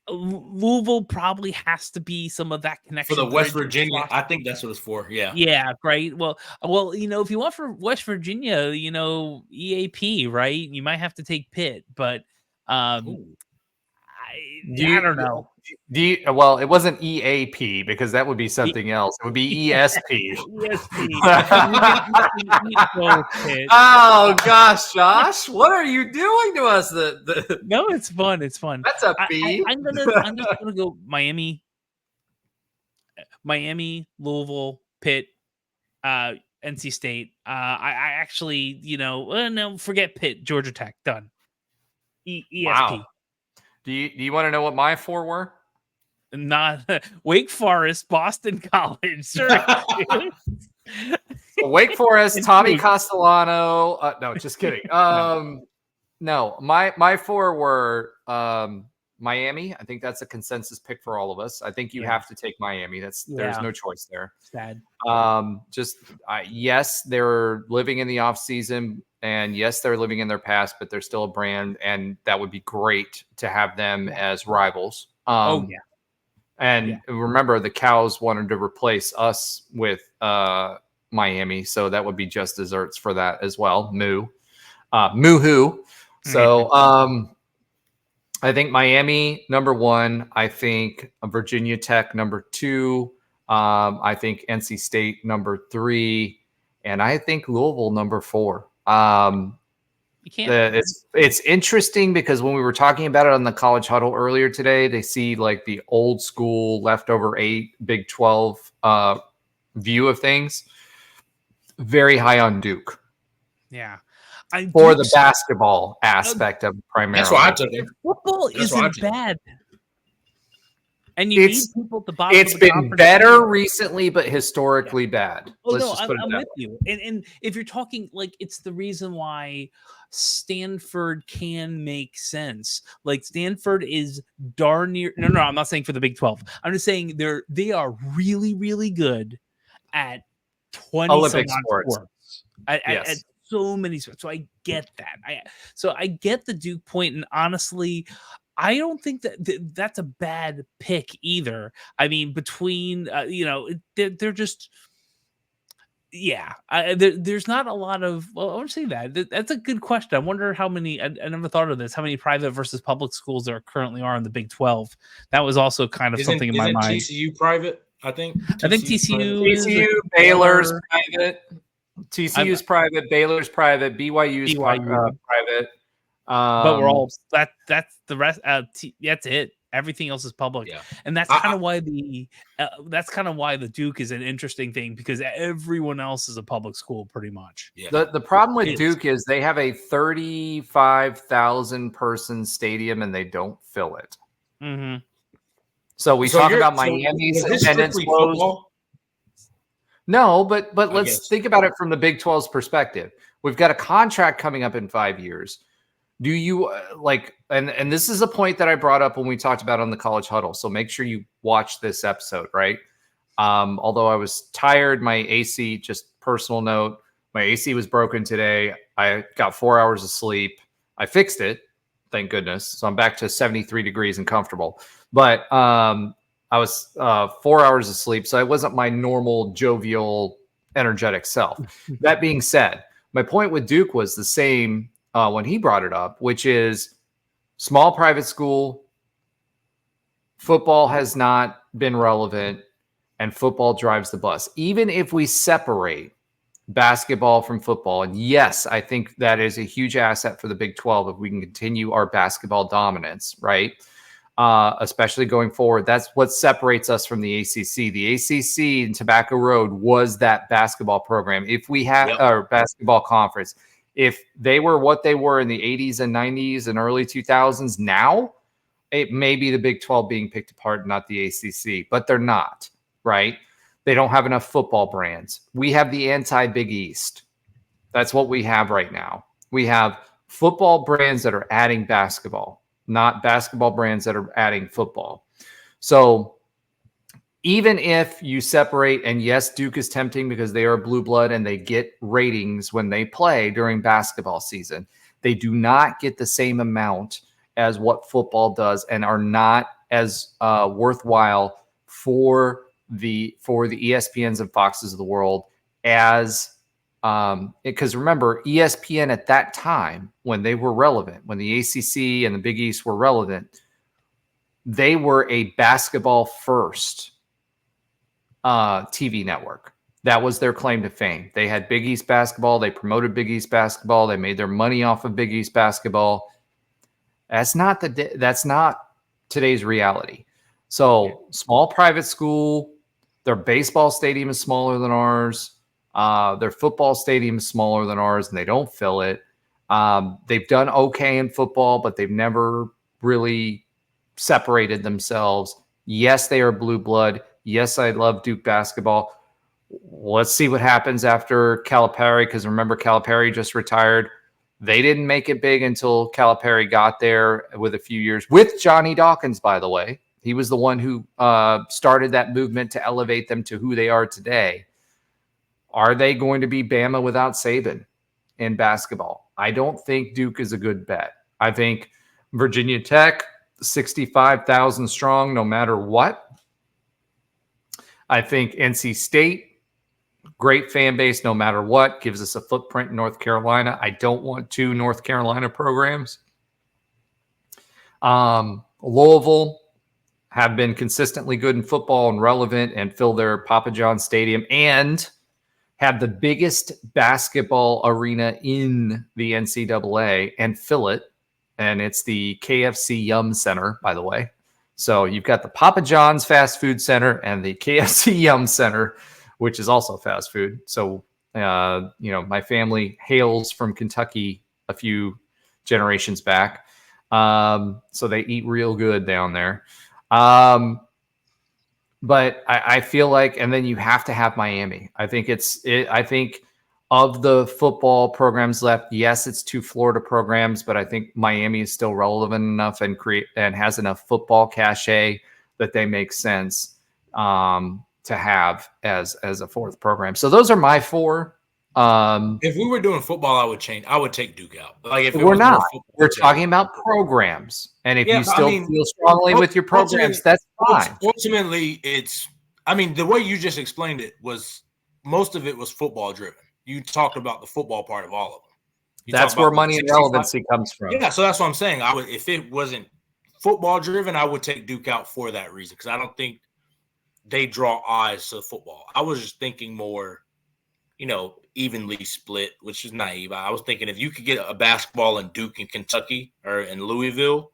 Louisville probably has to be some of that connection for the West Virginia. I think that's what it's for. Yeah, right. Well, if you want for West Virginia, EAP, right? You might have to take Pitt, but I don't know. Well, it wasn't EAP because that would be something else. It would be ESP. Oh gosh, Josh, what are you doing to us? No, it's fun. It's fun. That's a B. I'm just gonna go Miami, Louisville, Pitt, NC State. I actually, no, forget Pitt, Georgia Tech, done. ESP. Wow. Do you want to know what my 4 were? Not Wake Forest, Boston College. Sure. So Wake Forest, Tommy Castellano. No, just kidding. No, my 4 were Miami. I think that's a consensus pick for all of us. I think you have to take Miami. There's no choice there. Sad. Yes, they're living in the off season. And yes, they're living in their past, but they're still a brand, and that would be great to have them as rivals. And remember, the Cows wanted to replace us with Miami, so that would be just desserts for that as well. Moo-hoo. So I think Miami number 1. I think Virginia Tech number 2. I think NC State number 3, and I think Louisville number 4. You can't. It's interesting because when we were talking about it on the College Huddle earlier today, they see like the old school leftover 8 Big 12 view of things. Very high on Duke. Yeah. For the basketball aspect of primarily. That's why I took it. Football isn't bad. And you need people at the bottom. It's been better recently, but historically bad. Oh, no, I'm with you. And if you're talking, like, it's the reason why Stanford can make sense. Like, Stanford is darn near. No, I'm not saying for the Big 12. I'm just saying they are really, really good at 20 Olympic sports. At so many sports. So I get that. I get the Duke point, and honestly, I don't think that's a bad pick either. I mean, between they're just, there's not a lot of. Well, I want to say that's a good question. I wonder how many. I never thought of this. How many private versus public schools there currently are in the Big 12? That was also kind of something in my mind. TCU private? I think TCU, Baylor's private. TCU's private, Baylor's private, BYU's private. But we're all that's the rest. That's it. Everything else is public, and that's kind of why the Duke is an interesting thing, because everyone else is a public school pretty much. Yeah. The problem with Duke is they have a 35,000 person stadium and they don't fill it. Mm-hmm. So we talk about Miami's attendance woes. No, but let's think about it from the Big 12's perspective. We've got a contract coming up in 5 years. Do you and this is a point that I brought up when we talked about on the College Huddle. So make sure you watch this episode, right? Although I was tired, my AC, just personal note, my AC was broken today. I got 4 hours of sleep. I fixed it, thank goodness. So I'm back to 73 degrees and comfortable. But I was 4 hours of sleep, so I wasn't my normal jovial, energetic self. That being said, my point with Duke was the same when he brought it up, which is small private school, football has not been relevant, and football drives the bus. Even if we separate basketball from football, and yes, I think that is a huge asset for the Big 12 if we can continue our basketball dominance, right? Especially going forward. That's what separates us from the ACC. The ACC in Tobacco Road was that basketball program. If we had our basketball conference, if they were what they were in the 80s and 90s and early 2000s, now it may be the Big 12 being picked apart, not the ACC, but they're not, right? They don't have enough football brands. We have the anti-Big East. That's what we have right now. We have football brands that are adding basketball, not basketball brands that are adding football. So even if you separate, and yes, Duke is tempting because they are blue blood and they get ratings when they play during basketball season, they do not get the same amount as what football does and are not as worthwhile for the ESPNs and Foxes of the world as because remember, ESPN at that time, when they were relevant, when the ACC and the Big East were relevant, they were a basketball first TV network. That was their claim to fame. They had Big East basketball. They promoted Big East basketball. They made their money off of Big East basketball. That's not today's reality. So small private school, their baseball stadium is smaller than ours. Their football stadium is smaller than ours, and they don't fill it. They've done okay in football, but they've never really separated themselves. Yes, they are blue blood. Yes, I love Duke basketball. Let's see what happens after Calipari, because remember, Calipari just retired. They didn't make it big until Calipari got there with a few years. With Johnny Dawkins, by the way. He was the one who started that movement to elevate them to who they are today. Are they going to be Bama without Saban in basketball? I don't think Duke is a good bet. I think Virginia Tech, 65,000 strong, no matter what. I think NC State, great fan base, no matter what, gives us a footprint in North Carolina. I don't want 2 North Carolina programs. Louisville have been consistently good in football and relevant and fill their Papa John Stadium and have the biggest basketball arena in the NCAA and fill it. And it's the KFC Yum Center, by the way. So you've got the Papa John's Fast Food Center and the KFC Yum Center, which is also fast food. So, my family hails from Kentucky a few generations back. So they eat real good down there. But I feel like, and then you have to have Miami. I think I think of the football programs left, yes, it's 2 Florida programs, but I think Miami is still relevant enough and has enough football cachet that they make sense to have as a 4th program. So those are my 4. If we were doing football, I would take Duke out. Like if we're not, we're talking about programs, and if you still feel strongly with your programs, that's fine. Ultimately, the way you just explained it was most of it was football driven. You talked about the football part of all of them. That's where money and relevancy comes from. Yeah, so that's what I'm saying. If it wasn't football driven, I would take Duke out for that reason, because I don't think they draw eyes to football. I was just thinking more, evenly split, which is naive. I was thinking if you could get a basketball in Duke and Kentucky or in Louisville,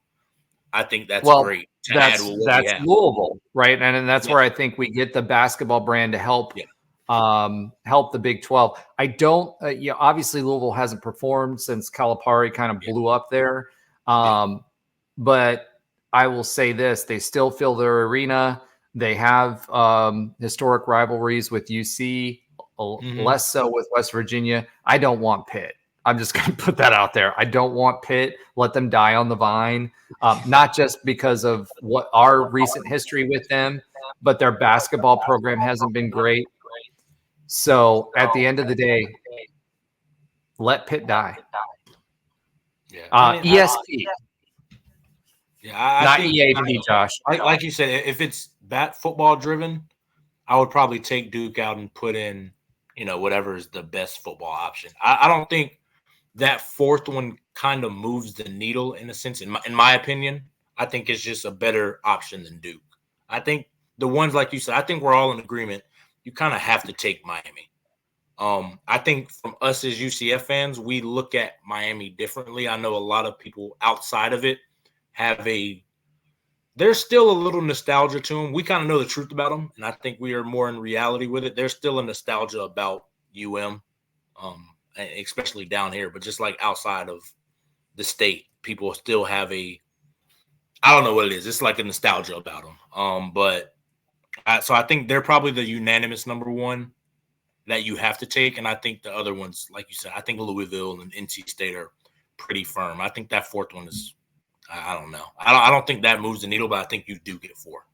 I think that's great. That's Louisville, right? And that's where I think we get the basketball brand to help. Yeah. Help the Big 12. I don't, obviously Louisville hasn't performed since Calipari kind of blew up there. But I will say this, they still fill their arena. They have historic rivalries with UC, less so with West Virginia. I don't want Pitt. I'm just going to put that out there. I don't want Pitt. Let them die on the vine. Not just because of what our recent history with them, but their basketball program hasn't been great. So at the end of the day, let Pitt die. Yeah. ESP. Not EAP, Josh. Like you said, if it's football driven, I would probably take Duke out and put in, whatever is the best football option. I don't think that 4th one kind of moves the needle in a sense. In my opinion, I think it's just a better option than Duke. I think the ones like you said, I think we're all in agreement. You kind of have to take Miami. I think from us as UCF fans, we look at Miami differently. I know a lot of people outside of it there's still a little nostalgia to them. We kind of know the truth about them, and I think we are more in reality with it. There's still a nostalgia about especially down here, but just like outside of the state, people still have I don't know what it is. It's like a nostalgia about them. So I think they're probably the unanimous number 1 that you have to take. And I think the other ones, like you said, I think Louisville and NC State are pretty firm. I think that 4th one is, I don't know. I don't think that moves the needle, but I think you do get 4.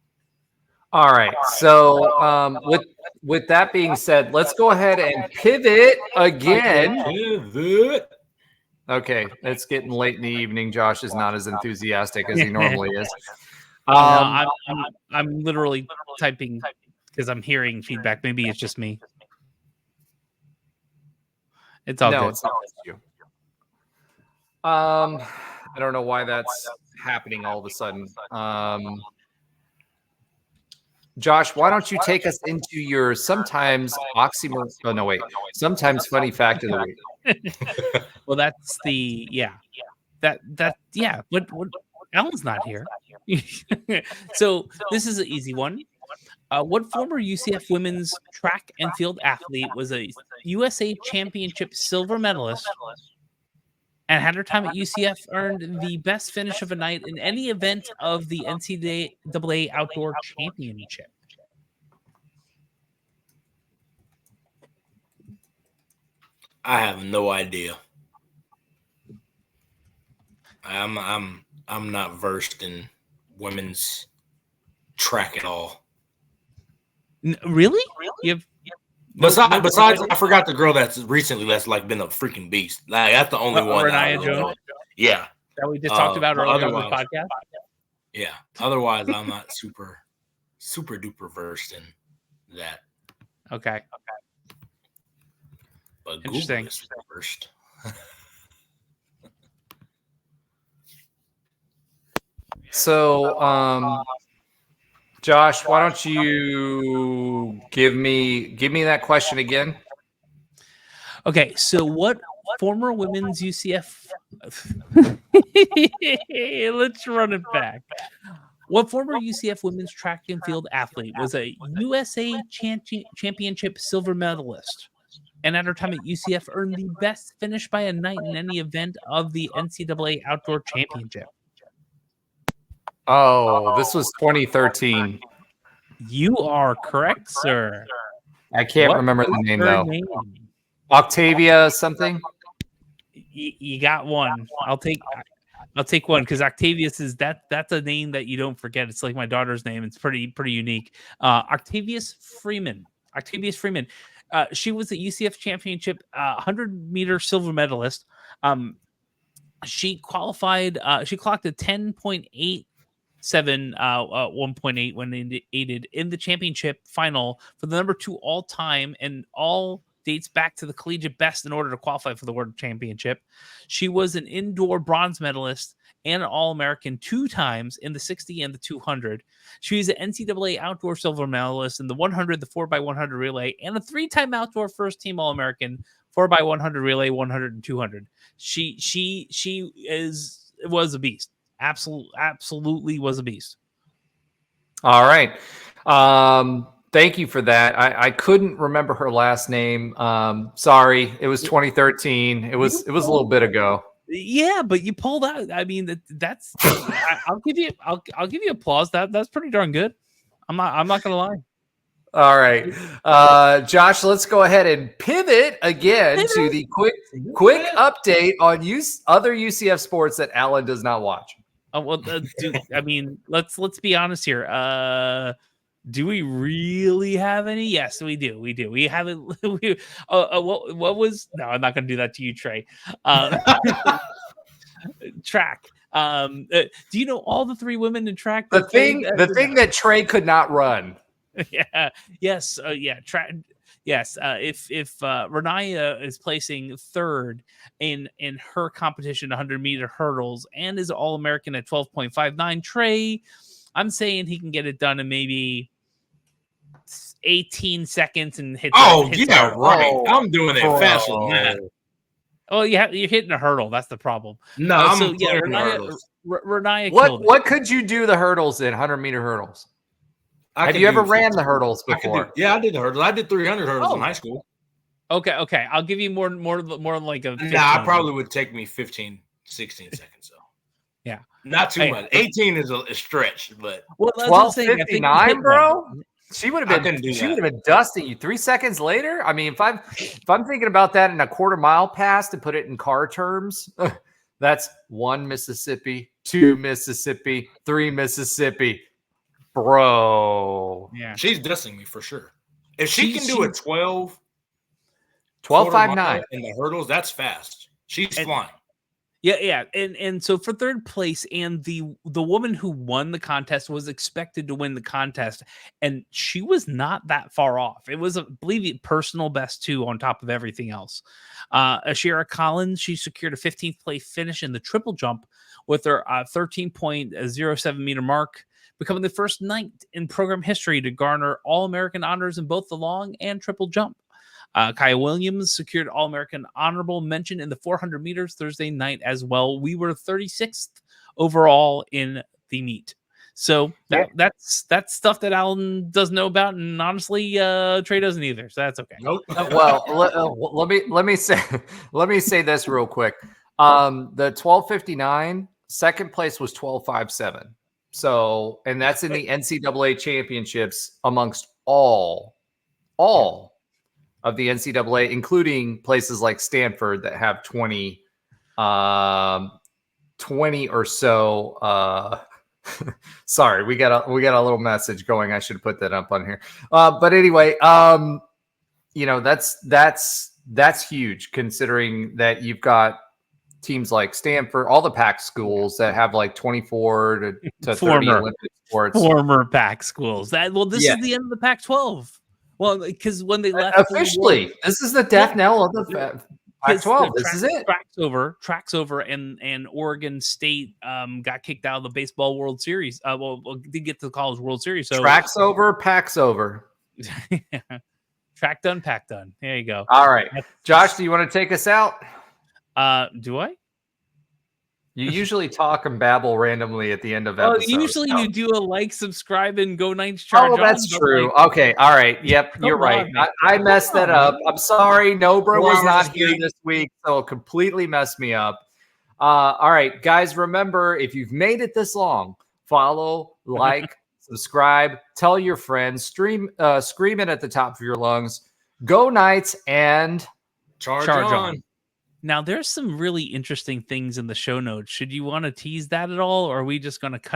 All right. So with that being said, let's go ahead and pivot again. Pivot. Okay. It's getting late in the evening. Josh is not as enthusiastic as he normally is. I'm literally typing because I'm hearing feedback. Maybe it's just me. It's all good. It's not you. I don't know why that's happening all of a sudden. Josh, why don't you take us into your sometimes oxymoron? Oh no, wait. Sometimes funny fact of the week. Well, that's What Alan's not here. So this is an easy one. What former UCF women's track and field athlete was a USA Championship silver medalist and had her time at UCF earned the best finish of a night in any event of the NCAA Outdoor Championship? I have no idea. I'm not versed in women's track at all. Really? You have besides, I forgot the girl that's like been a freaking beast. Like that's the only one. Renaya Jones. Yeah, that we just talked about earlier on the podcast. Yeah. Otherwise, I'm not super duper versed in that. Okay. But interesting. Google is first. So, Josh, why don't you give me that question again? Okay, so what former women's UCF? Let's run it back. What former UCF women's track and field athlete was a USA Championship silver medalist, and at her time at UCF earned the best finish by a night in any event of the NCAA Outdoor Championship? Oh, this was 2013. You are correct, sir. I can't What remember the was name her though. name? Octavia something. You got one. I'll take one because Octavius is that's a name that you don't forget. It's like my daughter's name. It's pretty unique. Octavius Freeman. She was the UCF Championship 100-meter silver medalist. She qualified. She clocked a 10.87 1.8 when aided in the championship final for the number 2 all time, and all dates back to the collegiate best in order to qualify for the World Championship. She was an indoor bronze medalist and an All-American 2 times in the 60 and the 200. She was an NCAA outdoor silver medalist in the 100, the 4x100 relay, and a 3-time outdoor first-team All-American 4x100 relay, 100 and 200. She was a beast. Absolutely was a beast. All right. Thank you for that. I couldn't remember her last name. Sorry, it was 2013. It was a little bit ago. Yeah, but you pulled out. I mean, that's. I'll give you applause. That's pretty darn good. I'm not gonna lie. All right, Josh. Let's go ahead and pivot again to the quick update on other UCF sports that Alan does not watch. Well, I mean, let's be honest here. Do we really have any? Yes, we do. We haven't. What was? No, I'm not going to do that to you, Trey. Track. Do you know all the 3 women in track? The thing that Trey could not run. Yeah. Yes. Yeah. Track. Yes. If Renaya is placing 3rd in her competition 100-meter hurdles and is All-American at 12.59, Trey, I'm saying he can get it done in maybe 18 seconds and hit. Right. I'm doing it faster than that. Oh, you're hitting a hurdle. That's the problem. No, Renaya. What could you do the hurdles in 100-meter hurdles? Have you ever ran the hurdles before? I did the hurdles. I did 300 hurdles in high school. Okay. I'll give you more like a. I probably would take me 15, 16 seconds though. Yeah, not too much. 18 is a stretch, but 12:59, bro. She would have been. She would have been dusting you 3 seconds later. I mean, if I'm thinking about that in a quarter-mile pass to put it in car terms, that's 1 Mississippi, 2 Mississippi, 3 Mississippi, bro. Yeah, she's dusting me for sure. If she can do a 12.59 in the hurdles, that's fast. She's flying. Yeah. And so for 3rd place, and the woman who won the contest was expected to win the contest, and she was not that far off. It was, I believe, personal best too, on top of everything else. Ashira Collins, she secured a 15th place finish in the triple jump with her 13.07 meter mark, becoming the first knight in program history to garner All-American honors in both the long and triple jump. Kaya Williams secured All-American honorable mention in the 400 meters Thursday night as well. We were 36th overall in the meet. So that's stuff that Alan doesn't know about, and honestly, Trey doesn't either. So that's okay. Nope. Well, let me say this real quick. The 12:59, second place was 12:57. So, and that's in the NCAA championships amongst all of the NCAA, including places like Stanford that have 20 or so. Sorry, we got a little message going. I should have put that up on here. But anyway, that's huge, considering that you've got teams like Stanford, all the PAC schools that have like 24 to 30 Olympic sports. Former PAC schools. This is the end of the Pac-12. Well, because when they left officially, this is the death knell of the Pac-12. This is it. Tracks over, and Oregon State got kicked out of the baseball World Series. Did get to the College World Series. So tracks over, Pac's over. Track done, pack done. There you go. All right. Josh, do you want to take us out? Do I? You usually talk and babble randomly at the end of episodes. Usually you do a like, subscribe, and go Knights charge on. That's true. Okay. All right. Yep. You're right. I messed that up. I'm sorry. Nobra was not here this week, so it completely messed me up. All right, guys, remember, if you've made it this long, follow, like, subscribe, tell your friends, scream it at the top of your lungs. Go Knights and charge on. Now, there's some really interesting things in the show notes. Should you want to tease that at all, or are we just going to cut it